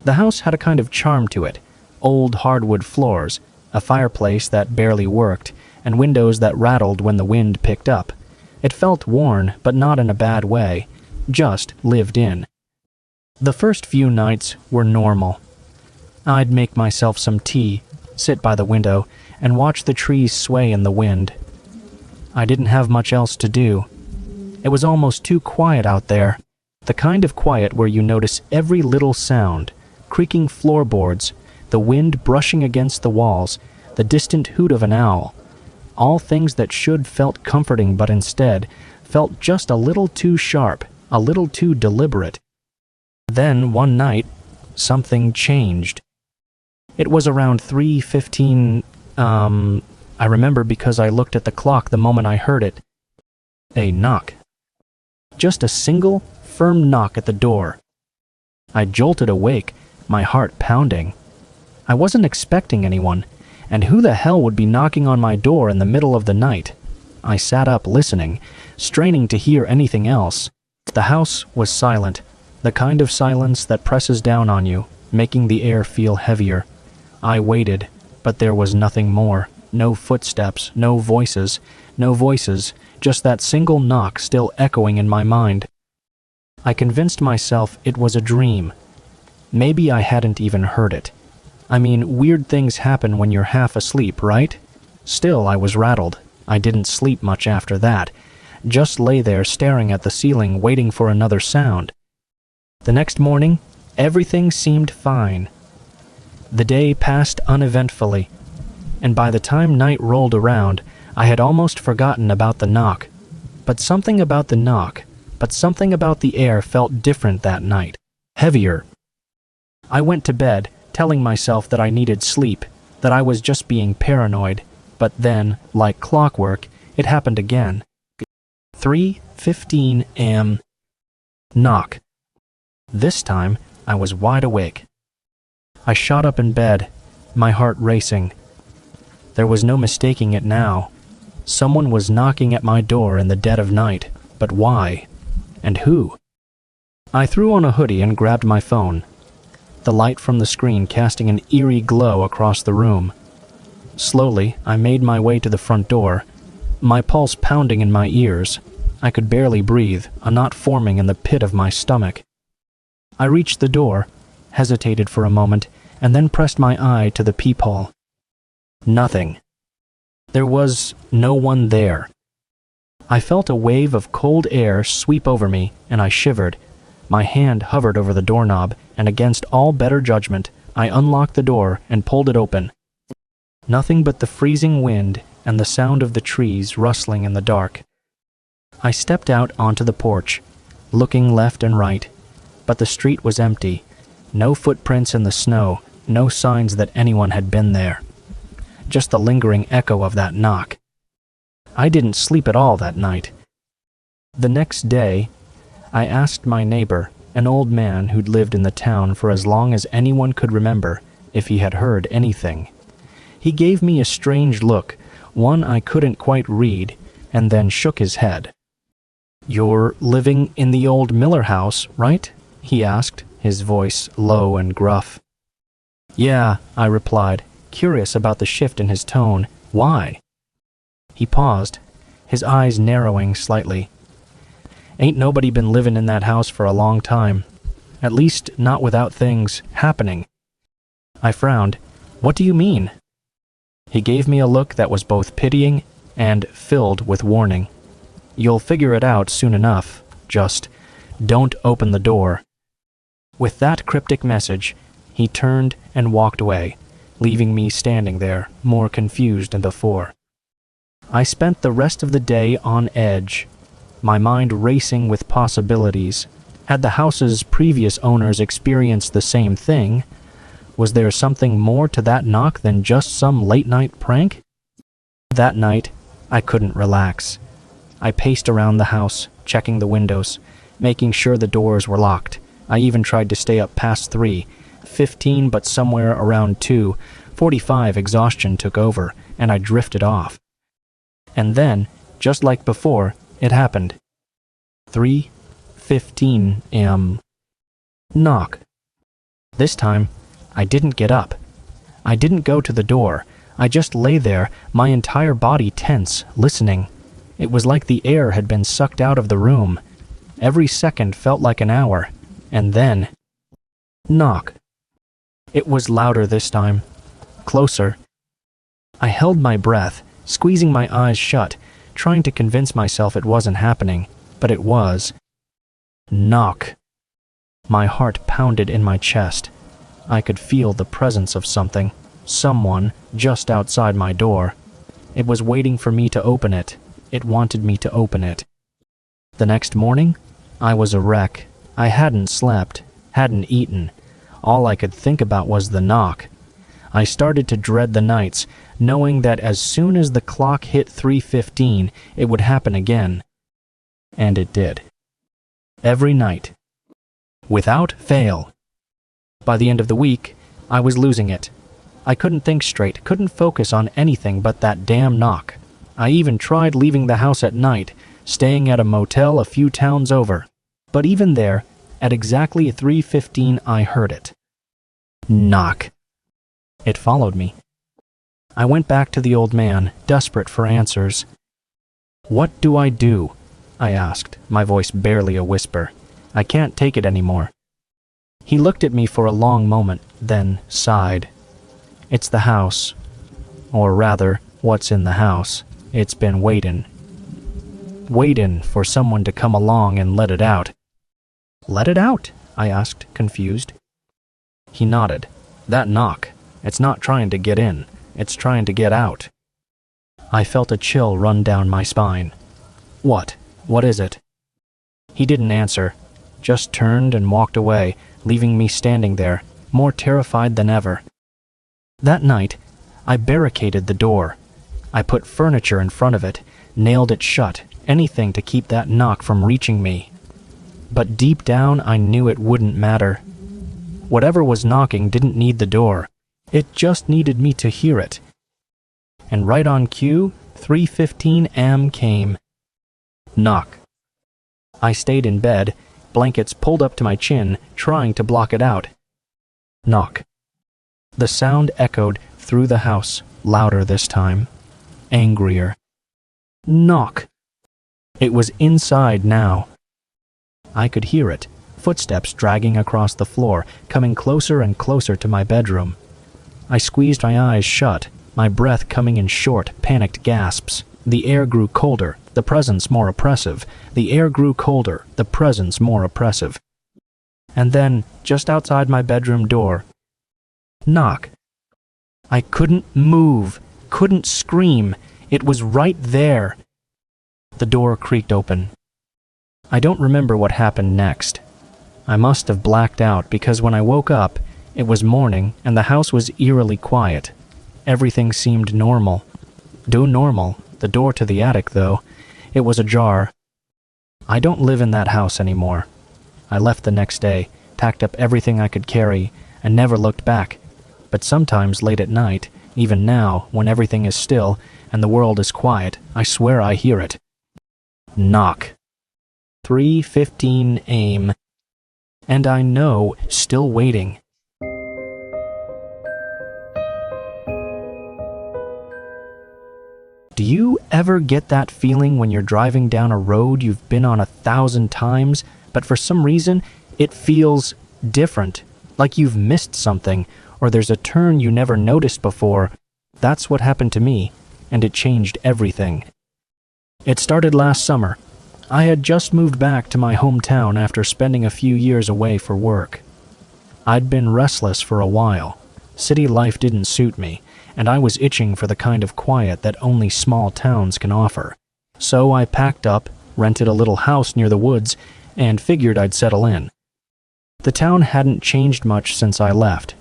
The house had a kind of charm to it. Old hardwood floors, a fireplace that barely worked, and windows that rattled when the wind picked up. It felt worn, but not in a bad way. Just lived in. The first few nights were normal. I'd make myself some tea, sit by the window, and watch the trees sway in the wind. I didn't have much else to do. It was almost too quiet out there. The kind of quiet where you notice every little sound, creaking floorboards, the wind brushing against the walls, the distant hoot of an owl. All things that should felt comforting but instead felt just a little too sharp, a little too deliberate. Then, one night, something changed. It was around 3:15, I remember because I looked at the clock the moment I heard it. A knock. Just a single, firm knock at the door. I jolted awake, my heart pounding. I wasn't expecting anyone, and who the hell would be knocking on my door in the middle of the night? I sat up listening, straining to hear anything else. The house was silent, the kind of silence that presses down on you, making the air feel heavier. I waited, but there was nothing more. No footsteps, no voices, just that single knock still echoing in my mind. I convinced myself it was a dream. Maybe I hadn't even heard it. I mean, weird things happen when you're half asleep, right? Still, I was rattled. I didn't sleep much after that. Just lay there staring at the ceiling, waiting for another sound. The next morning, everything seemed fine. The day passed uneventfully, and by the time night rolled around, I had almost forgotten about the knock. But something about the air felt different that night, heavier. I went to bed, telling myself that I needed sleep, that I was just being paranoid, but then, like clockwork, it happened again. 3:15 a.m. Knock. This time, I was wide awake. I shot up in bed, my heart racing. There was no mistaking it now. Someone was knocking at my door in the dead of night, but why? And who? I threw on a hoodie and grabbed my phone, the light from the screen casting an eerie glow across the room. Slowly, I made my way to the front door, my pulse pounding in my ears. I could barely breathe, a knot forming in the pit of my stomach. I reached the door, hesitated for a moment, and then pressed my eye to the peephole. Nothing. There was no one there. I felt a wave of cold air sweep over me, and I shivered. My hand hovered over the doorknob, and against all better judgment, I unlocked the door and pulled it open. Nothing but the freezing wind and the sound of the trees rustling in the dark. I stepped out onto the porch, looking left and right, but the street was empty. No footprints in the snow, no signs that anyone had been there. Just the lingering echo of that knock. I didn't sleep at all that night. The next day, I asked my neighbor, an old man who'd lived in the town for as long as anyone could remember, if he had heard anything. He gave me a strange look, one I couldn't quite read, and then shook his head. "You're living in the old Miller house, right?" he asked, his voice low and gruff. "Yeah," I replied, curious about the shift in his tone. "Why?" He paused, his eyes narrowing slightly. "Ain't nobody been living in that house for a long time. At least not without things happening." I frowned. "What do you mean?" He gave me a look that was both pitying and filled with warning. "You'll figure it out soon enough. Just don't open the door." With that cryptic message, he turned and walked away, leaving me standing there, more confused than before. I spent the rest of the day on edge, my mind racing with possibilities. Had the house's previous owners experienced the same thing? Was there something more to that knock than just some late-night prank? That night, I couldn't relax. I paced around the house, checking the windows, making sure the doors were locked. I even tried to stay up past 3:15, but somewhere around 2:45 exhaustion took over, and I drifted off. And then, just like before, it happened. 3:15 a.m. Knock. This time, I didn't get up. I didn't go to the door. I just lay there, my entire body tense, listening. It was like the air had been sucked out of the room. Every second felt like an hour. And then... knock. It was louder this time. Closer. I held my breath, squeezing my eyes shut, trying to convince myself it wasn't happening, but it was. Knock. My heart pounded in my chest. I could feel the presence of something, someone, just outside my door. It was waiting for me to open it. It wanted me to open it. The next morning, I was a wreck. I hadn't slept, hadn't eaten. All I could think about was the knock. I started to dread the nights, knowing that as soon as the clock hit 3:15, it would happen again. And it did. Every night. Without fail. By the end of the week, I was losing it. I couldn't think straight, couldn't focus on anything but that damn knock. I even tried leaving the house at night, staying at a motel a few towns over. But even there, at exactly 3:15, I heard it. Knock. It followed me. I went back to the old man, desperate for answers. "What do I do?" I asked, my voice barely a whisper. "I can't take it anymore." He looked at me for a long moment, then sighed. "It's the house. Or rather, what's in the house. It's been waitin' for someone to come along and let it out." "Let it out?" I asked, confused. He nodded. "That knock. It's not trying to get in. It's trying to get out." I felt a chill run down my spine. "What? What is it?" He didn't answer, just turned and walked away, leaving me standing there, more terrified than ever. That night, I barricaded the door. I put furniture in front of it, nailed it shut, anything to keep that knock from reaching me. But deep down, I knew it wouldn't matter. Whatever was knocking didn't need the door. It just needed me to hear it. And right on cue, 3:15 am came. Knock. I stayed in bed, blankets pulled up to my chin, trying to block it out. Knock. The sound echoed through the house, louder this time, angrier. Knock. It was inside now. I could hear it, footsteps dragging across the floor, coming closer and closer to my bedroom. I squeezed my eyes shut, my breath coming in short, panicked gasps. The air grew colder, the presence more oppressive. The air grew colder, the presence more oppressive. And then, just outside my bedroom door, knock. I couldn't move, couldn't scream. It was right there. The door creaked open. I don't remember what happened next. I must have blacked out because when I woke up, it was morning and the house was eerily quiet. Everything seemed normal. Normal. The door to the attic, though, it was ajar. I don't live in that house anymore. I left the next day, packed up everything I could carry, and never looked back. But sometimes late at night, even now, when everything is still and the world is quiet, I swear I hear it. Knock. 3:15 am. And I know, still waiting. Do you ever get that feeling when you're driving down a road you've been on 1,000 times, but for some reason it feels different, like you've missed something, or there's a turn you never noticed before? That's what happened to me, and it changed everything. It started last summer. I had just moved back to my hometown after spending a few years away for work. I'd been restless for a while. City life didn't suit me, and I was itching for the kind of quiet that only small towns can offer. So I packed up, rented a little house near the woods, and figured I'd settle in. The town hadn't changed much since I left.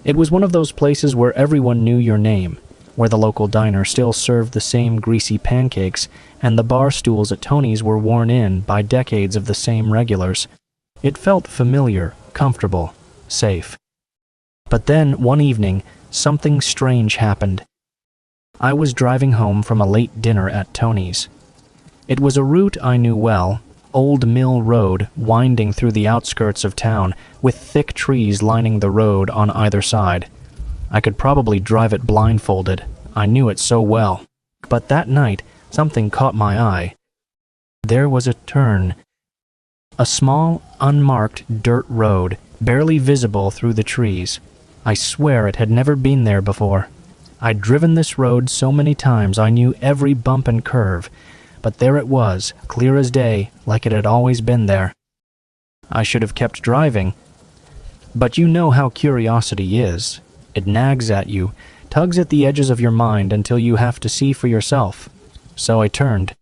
It was one of those places where everyone knew your name, where the local diner still served the same greasy pancakes, and the bar stools at Tony's were worn in by decades of the same regulars. It felt familiar, comfortable, safe. But then, one evening, something strange happened. I was driving home from a late dinner at Tony's. It was a route I knew well, Old Mill Road, winding through the outskirts of town, with thick trees lining the road on either side. I could probably drive it blindfolded. I knew it so well. But that night, something caught my eye. There was a turn. A small, unmarked dirt road, barely visible through the trees. I swear it had never been there before. I'd driven this road so many times I knew every bump and curve, but there it was, clear as day, like it had always been there. I should have kept driving. But you know how curiosity is. It nags at you, tugs at the edges of your mind until you have to see for yourself. So I turned.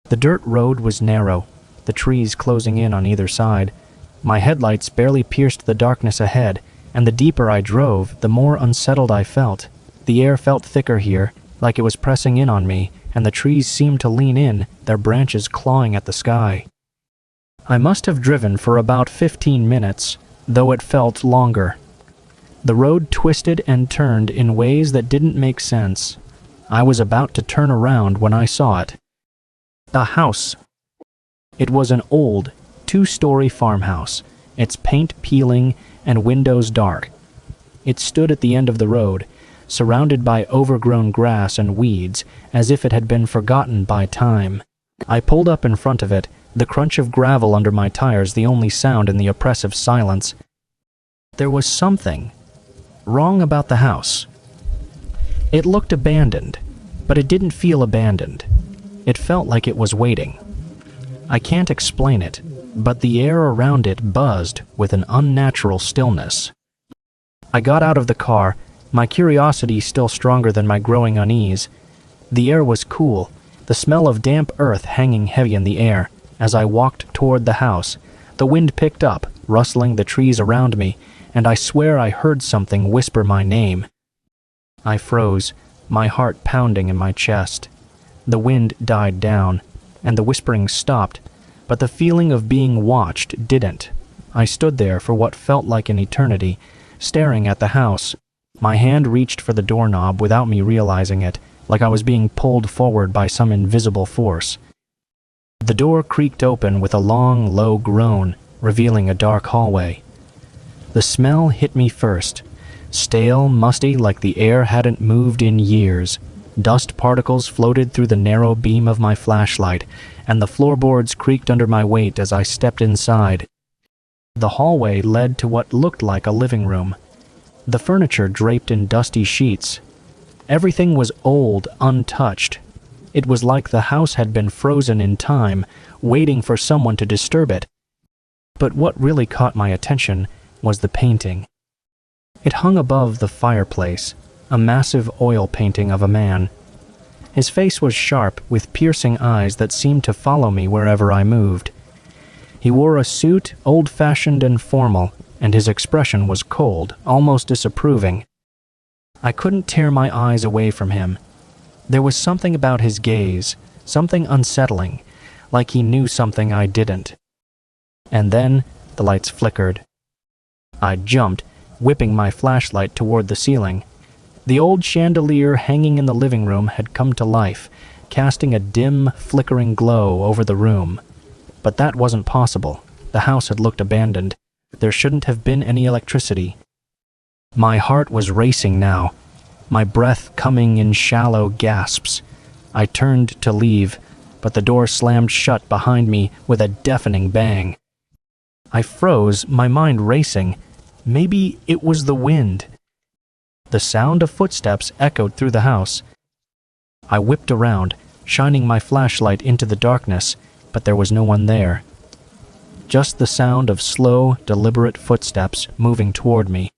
The dirt road was narrow, the trees closing in on either side. My headlights barely pierced the darkness ahead, and the deeper I drove, the more unsettled I felt. The air felt thicker here, like it was pressing in on me, and the trees seemed to lean in, their branches clawing at the sky. I must have driven for about 15 minutes, though it felt longer. The road twisted and turned in ways that didn't make sense. I was about to turn around when I saw it. A house. It was an old, 2-story farmhouse, its paint peeling and windows dark. It stood at the end of the road, surrounded by overgrown grass and weeds, as if it had been forgotten by time. I pulled up in front of it, the crunch of gravel under my tires the only sound in the oppressive silence. There was something wrong about the house. It looked abandoned, but it didn't feel abandoned. It felt like it was waiting. I can't explain it, but the air around it buzzed with an unnatural stillness. I got out of the car, my curiosity still stronger than my growing unease. The air was cool, the smell of damp earth hanging heavy in the air. As I walked toward the house, the wind picked up, rustling the trees around me, and I swear I heard something whisper my name. I froze, my heart pounding in my chest. The wind died down, and the whispering stopped, but the feeling of being watched didn't. I stood there for what felt like an eternity, staring at the house. My hand reached for the doorknob without me realizing it, like I was being pulled forward by some invisible force. The door creaked open with a long, low groan, revealing a dark hallway. The smell hit me first. Stale, musty, like the air hadn't moved in years. Dust particles floated through the narrow beam of my flashlight, and the floorboards creaked under my weight as I stepped inside. The hallway led to what looked like a living room. The furniture draped in dusty sheets. Everything was old, untouched. It was like the house had been frozen in time, waiting for someone to disturb it. But what really caught my attention was the painting. It hung above the fireplace, a massive oil painting of a man. His face was sharp, with piercing eyes that seemed to follow me wherever I moved. He wore a suit, old-fashioned and formal, and his expression was cold, almost disapproving. I couldn't tear my eyes away from him. There was something about his gaze, something unsettling, like he knew something I didn't. And then the lights flickered. I jumped, whipping my flashlight toward the ceiling. The old chandelier hanging in the living room had come to life, casting a dim, flickering glow over the room. But that wasn't possible. The house had looked abandoned. There shouldn't have been any electricity. My heart was racing now, my breath coming in shallow gasps. I turned to leave, but the door slammed shut behind me with a deafening bang. I froze, my mind racing. Maybe it was the wind. The sound of footsteps echoed through the house. I whipped around, shining my flashlight into the darkness, but there was no one there. Just the sound of slow, deliberate footsteps moving toward me.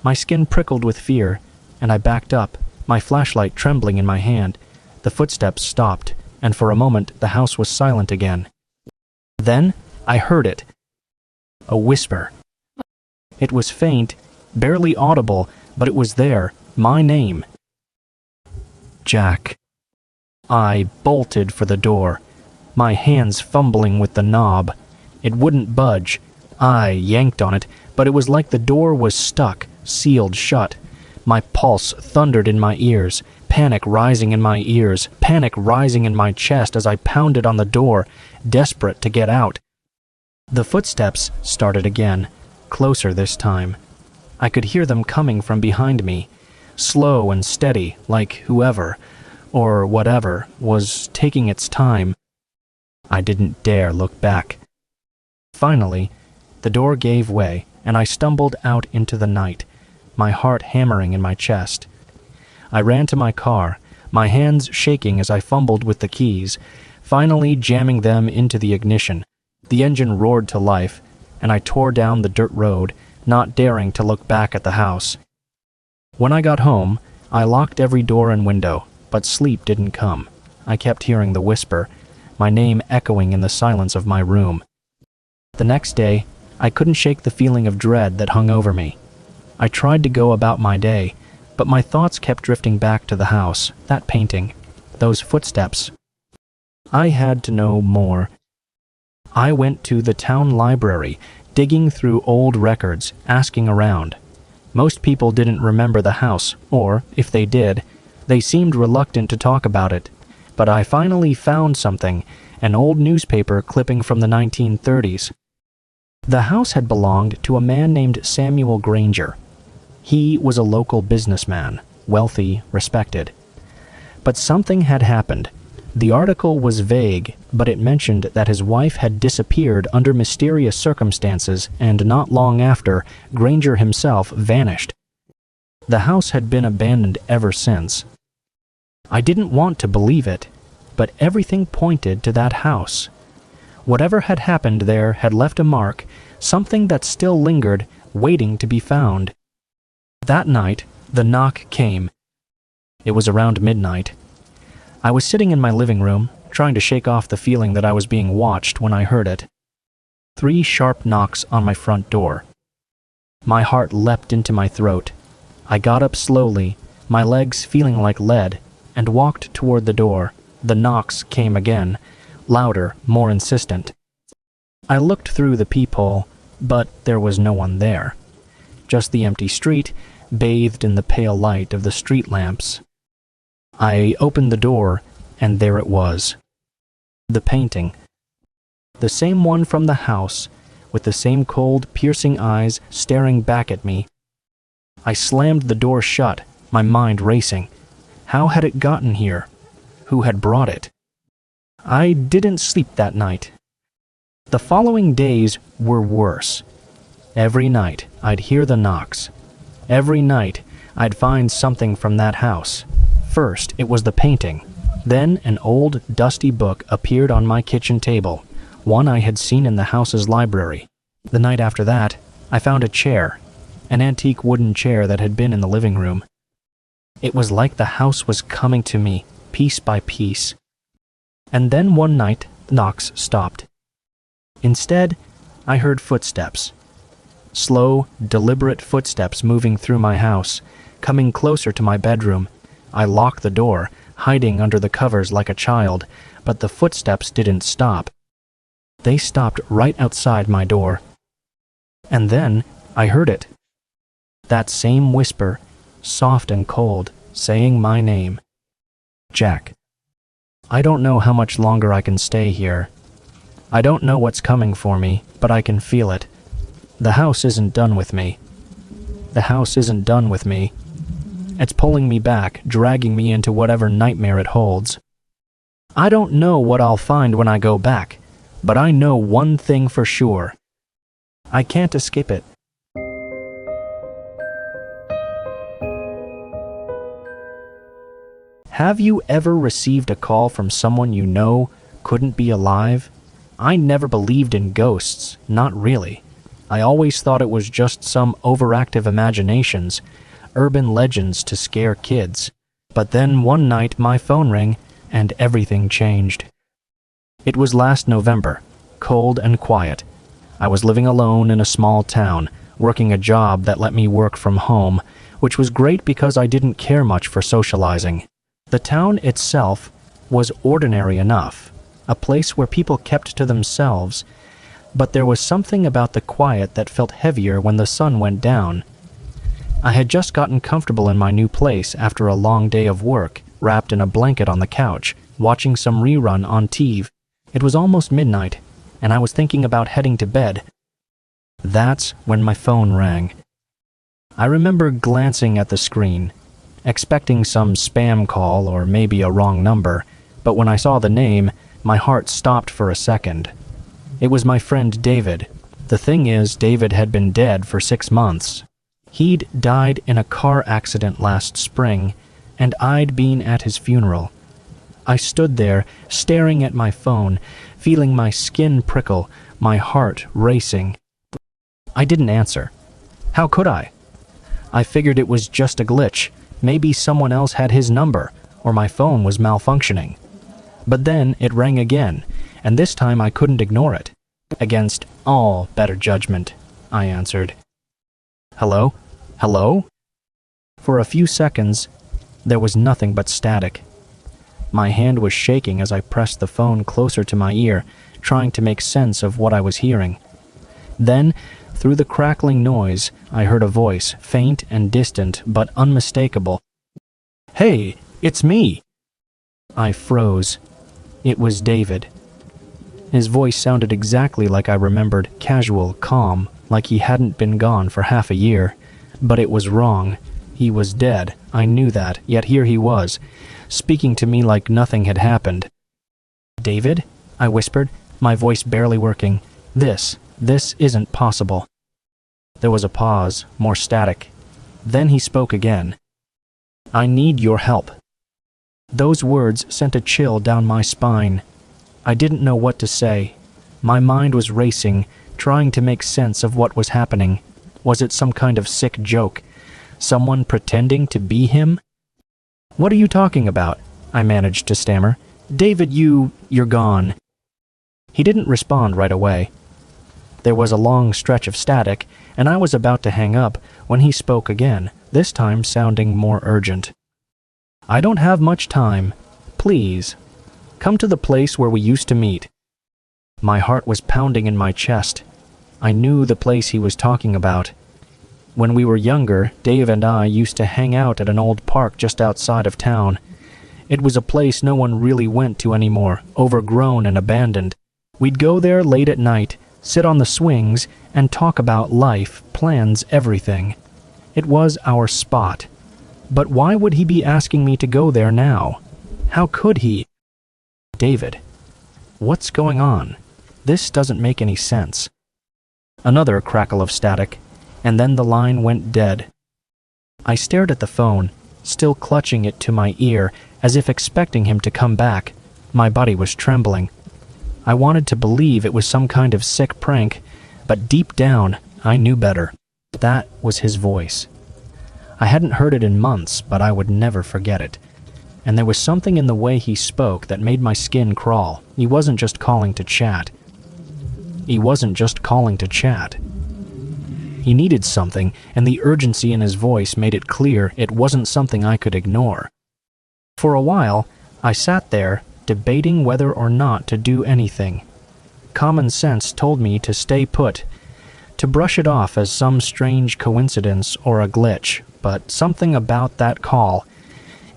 My skin prickled with fear, and I backed up, my flashlight trembling in my hand. The footsteps stopped, and for a moment the house was silent again. Then I heard it. A whisper. It was faint, barely audible, but it was there, my name. Jack. I bolted for the door, my hands fumbling with the knob. It wouldn't budge. I yanked on it, but it was like the door was stuck, sealed shut. My pulse thundered in my ears, panic rising in my ears, panic rising in my chest as I pounded on the door, desperate to get out. The footsteps started again, closer this time. I could hear them coming from behind me, slow and steady, like whoever, or whatever, was taking its time. I didn't dare look back. Finally, the door gave way, and I stumbled out into the night, my heart hammering in my chest. I ran to my car, my hands shaking as I fumbled with the keys, finally jamming them into the ignition. The engine roared to life, and I tore down the dirt road, not daring to look back at the house. When I got home, I locked every door and window, but sleep didn't come. I kept hearing the whisper, my name echoing in the silence of my room. The next day, I couldn't shake the feeling of dread that hung over me. I tried to go about my day, but my thoughts kept drifting back to the house, that painting, those footsteps. I had to know more. I went to the town library, digging through old records, asking around. Most people didn't remember the house, or, if they did, they seemed reluctant to talk about it. But I finally found something, an old newspaper clipping from the 1930s. The house had belonged to a man named Samuel Granger. He was a local businessman, wealthy, respected. But something had happened. The article was vague, but it mentioned that his wife had disappeared under mysterious circumstances, and not long after, Granger himself vanished. The house had been abandoned ever since. I didn't want to believe it, but everything pointed to that house. Whatever had happened there had left a mark, something that still lingered, waiting to be found. That night, the knock came. It was around midnight. I was sitting in my living room, trying to shake off the feeling that I was being watched when I heard it. 3 sharp knocks on my front door. My heart leapt into my throat. I got up slowly, my legs feeling like lead, and walked toward the door. The knocks came again, louder, more insistent. I looked through the peephole, but there was no one there. Just the empty street, bathed in the pale light of the street lamps. I opened the door, and there it was. The painting. The same one from the house, with the same cold, piercing eyes staring back at me. I slammed the door shut, my mind racing. How had it gotten here? Who had brought it? I didn't sleep that night. The following days were worse. Every night, I'd hear the knocks. Every night, I'd find something from that house. First, it was the painting. Then, an old, dusty book appeared on my kitchen table, one I had seen in the house's library. The night after that, I found a chair, an antique wooden chair that had been in the living room. It was like the house was coming to me, piece by piece. And then one night, the knocks stopped. Instead, I heard footsteps. Slow, deliberate footsteps moving through my house, coming closer to my bedroom. I locked the door, hiding under the covers like a child, but the footsteps didn't stop. They stopped right outside my door. And then I heard it. That same whisper, soft and cold, saying my name. Jack. I don't know how much longer I can stay here. I don't know what's coming for me, but I can feel it. The house isn't done with me. The house isn't done with me. It's pulling me back, dragging me into whatever nightmare it holds. I don't know what I'll find when I go back, but I know one thing for sure. I can't escape it. Have you ever received a call from someone you know couldn't be alive? I never believed in ghosts, not really. I always thought it was just some overactive imaginations, urban legends to scare kids. But then one night my phone rang, and everything changed. It was last November, cold and quiet. I was living alone in a small town, working a job that let me work from home, which was great because I didn't care much for socializing. The town itself was ordinary enough, a place where people kept to themselves, but there was something about the quiet that felt heavier when the sun went down. I had just gotten comfortable in my new place after a long day of work, wrapped in a blanket on the couch, watching some rerun on TV. It was almost midnight, and I was thinking about heading to bed. That's when my phone rang. I remember glancing at the screen, expecting some spam call or maybe a wrong number, but when I saw the name, my heart stopped for a second. It was my friend David. The thing is, David had been dead for 6 months. He'd died in a car accident last spring, and I'd been at his funeral. I stood there, staring at my phone, feeling my skin prickle, my heart racing. I didn't answer. How could I? I figured it was just a glitch. Maybe someone else had his number, or my phone was malfunctioning. But then it rang again, and this time I couldn't ignore it. Against all better judgment, I answered. Hello? Hello? For a few seconds, there was nothing but static. My hand was shaking as I pressed the phone closer to my ear, trying to make sense of what I was hearing. Then, through the crackling noise, I heard a voice, faint and distant, but unmistakable. "Hey, it's me!" I froze. It was David. His voice sounded exactly like I remembered, casual, calm, like he hadn't been gone for half a year. But it was wrong. He was dead, I knew that, yet here he was, speaking to me like nothing had happened. "David?" I whispered, my voice barely working. This isn't possible." There was a pause, more static. Then he spoke again. "I need your help." Those words sent a chill down my spine. I didn't know what to say. My mind was racing, trying to make sense of what was happening. Was it some kind of sick joke? Someone pretending to be him? "What are you talking about?" I managed to stammer. "David, you're gone." He didn't respond right away. There was a long stretch of static, and I was about to hang up when he spoke again, this time sounding more urgent. "I don't have much time. Please, come to the place where we used to meet." My heart was pounding in my chest. I knew the place he was talking about. When we were younger, Dave and I used to hang out at an old park just outside of town. It was a place no one really went to anymore, overgrown and abandoned. We'd go there late at night, sit on the swings, and talk about life, plans, everything. It was our spot. But why would he be asking me to go there now? How could he? "David, what's going on? This doesn't make any sense." Another crackle of static, and then the line went dead. I stared at the phone, still clutching it to my ear, as if expecting him to come back. My body was trembling. I wanted to believe it was some kind of sick prank, but deep down, I knew better. That was his voice. I hadn't heard it in months, but I would never forget it. And there was something in the way he spoke that made my skin crawl. He wasn't just calling to chat. He needed something, and the urgency in his voice made it clear it wasn't something I could ignore. For a while, I sat there, debating whether or not to do anything. Common sense told me to stay put, to brush it off as some strange coincidence or a glitch, but something about that call,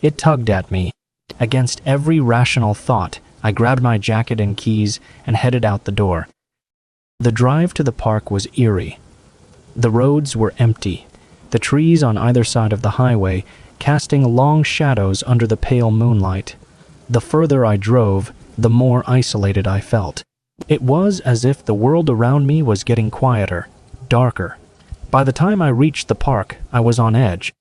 it tugged at me. Against every rational thought, I grabbed my jacket and keys and headed out the door. The drive to the park was eerie. The roads were empty, the trees on either side of the highway casting long shadows under the pale moonlight. The further I drove, the more isolated I felt. It was as if the world around me was getting quieter, darker. By the time I reached the park, I was on edge.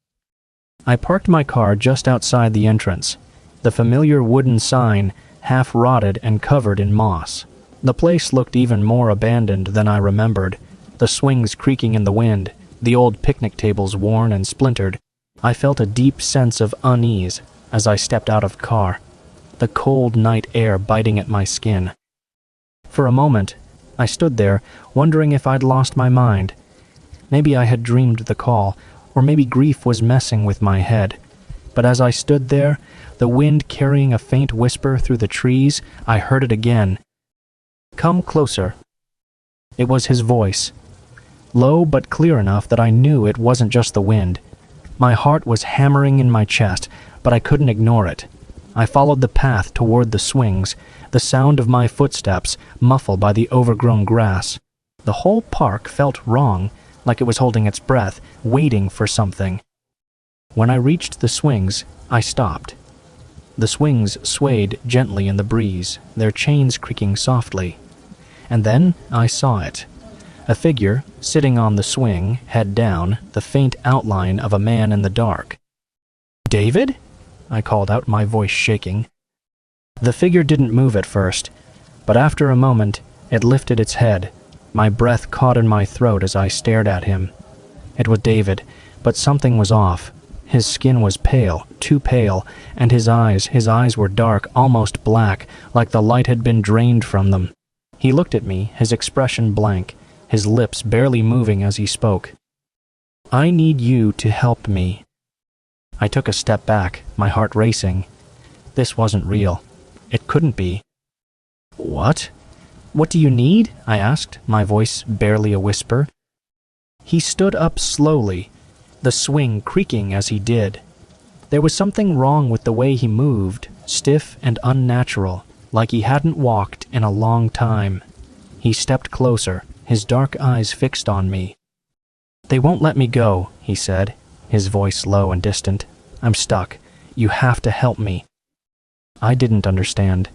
I parked my car just outside the entrance, the familiar wooden sign half rotted and covered in moss. The place looked even more abandoned than I remembered, the swings creaking in the wind, the old picnic tables worn and splintered. I felt a deep sense of unease as I stepped out of the car, the cold night air biting at my skin. For a moment, I stood there, wondering if I'd lost my mind. Maybe I had dreamed the call, or maybe grief was messing with my head. But as I stood there, the wind carrying a faint whisper through the trees, I heard it again. "Come closer." It was his voice, low but clear enough that I knew it wasn't just the wind. My heart was hammering in my chest, but I couldn't ignore it. I followed the path toward the swings, the sound of my footsteps muffled by the overgrown grass. The whole park felt wrong, like it was holding its breath, waiting for something. When I reached the swings, I stopped. The swings swayed gently in the breeze, their chains creaking softly. And then I saw it. A figure, sitting on the swing, head down, the faint outline of a man in the dark. "David?" I called out, my voice shaking. The figure didn't move at first, but after a moment, it lifted its head. My breath caught in my throat as I stared at him. It was David, but something was off. His skin was pale, too pale, and his eyes were dark, almost black, like the light had been drained from them. He looked at me, his expression blank, his lips barely moving as he spoke. "I need you to help me." I took a step back, my heart racing. This wasn't real. It couldn't be. "What?" What do you need? I asked, my voice barely a whisper. He stood up slowly, the swing creaking as he did. There was something wrong with the way he moved, stiff and unnatural, like he hadn't walked in a long time. He stepped closer, his dark eyes fixed on me. "They won't let me go," he said, his voice low and distant. "I'm stuck. You have to help me." I didn't understand.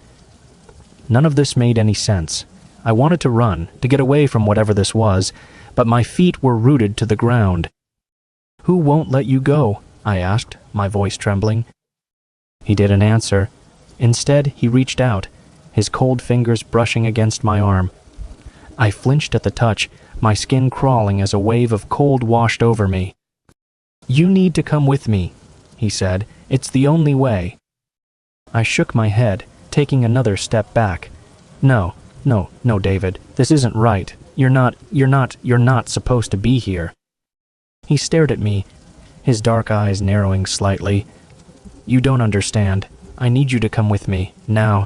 None of this made any sense. I wanted to run, to get away from whatever this was, but my feet were rooted to the ground. "Who won't let you go?" I asked, my voice trembling. He didn't answer. Instead, he reached out, his cold fingers brushing against my arm. I flinched at the touch, my skin crawling as a wave of cold washed over me. "You need to come with me," he said. "It's the only way." I shook my head, taking another step back. No, David, this isn't right. You're not supposed to be here." He stared at me, his dark eyes narrowing slightly. "You don't understand. I need you to come with me, now."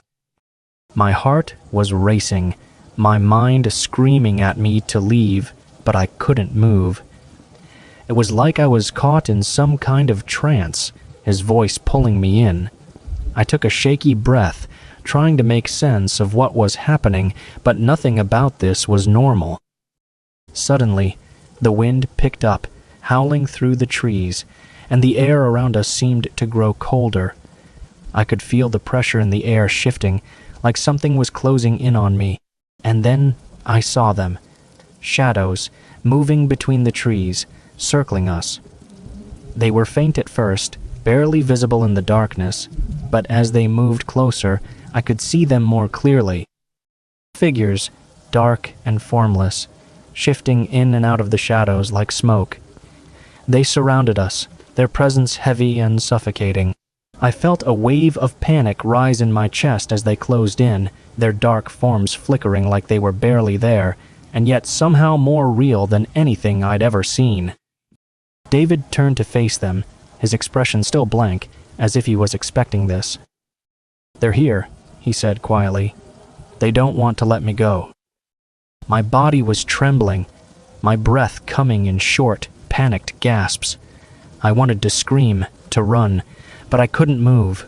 My heart was racing, my mind screaming at me to leave, but I couldn't move. It was like I was caught in some kind of trance, his voice pulling me in. I took a shaky breath, trying to make sense of what was happening, but nothing about this was normal. Suddenly, the wind picked up, howling through the trees, and the air around us seemed to grow colder. I could feel the pressure in the air shifting, like something was closing in on me. And then I saw them, shadows, moving between the trees, circling us. They were faint at first, barely visible in the darkness, but as they moved closer, I could see them more clearly. Figures, dark and formless, shifting in and out of the shadows like smoke. They surrounded us, their presence heavy and suffocating. I felt a wave of panic rise in my chest as they closed in, their dark forms flickering like they were barely there, and yet somehow more real than anything I'd ever seen. David turned to face them, his expression still blank, as if he was expecting this. "They're here," he said quietly. "They don't want to let me go." My body was trembling, my breath coming in short, panicked gasps. I wanted to scream, to run, but I couldn't move.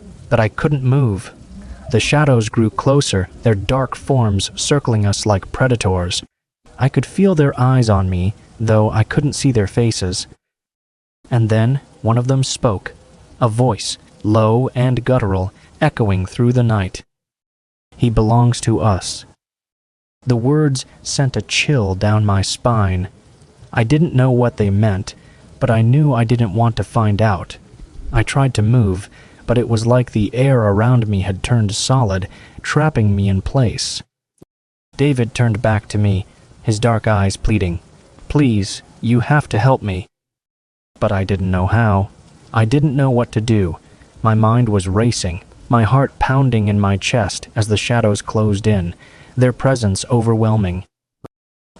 The shadows grew closer, their dark forms circling us like predators. I could feel their eyes on me, though I couldn't see their faces. And then one of them spoke, a voice, low and guttural, echoing through the night. "He belongs to us." The words sent a chill down my spine. I didn't know what they meant, but I knew I didn't want to find out. I tried to move, but it was like the air around me had turned solid, trapping me in place. David turned back to me, his dark eyes pleading, "Please, you have to help me." But I didn't know how. I didn't know what to do. My mind was racing, my heart pounding in my chest as the shadows closed in, their presence overwhelming.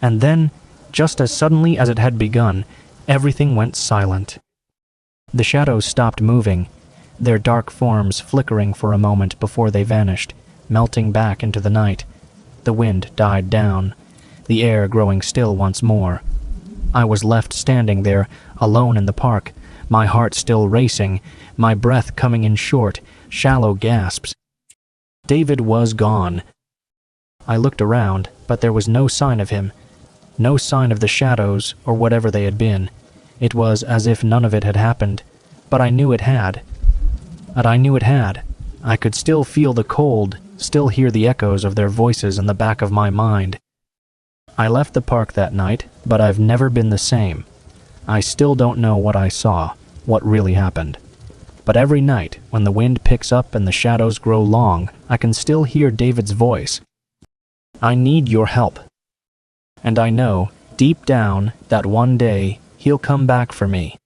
And then, just as suddenly as it had begun, everything went silent. The shadows stopped moving, their dark forms flickering for a moment before they vanished, melting back into the night. The wind died down, the air growing still once more. I was left standing there, alone in the park, my heart still racing, my breath coming in short, shallow gasps. David was gone. I looked around, but there was no sign of him, no sign of the shadows or whatever they had been. It was as if none of it had happened, but I knew it had. I could still feel the cold, still hear the echoes of their voices in the back of my mind. I left the park that night, but I've never been the same. I still don't know what I saw, what really happened. But every night, when the wind picks up and the shadows grow long, I can still hear David's voice. "I need your help." And I know, deep down, that one day, he'll come back for me.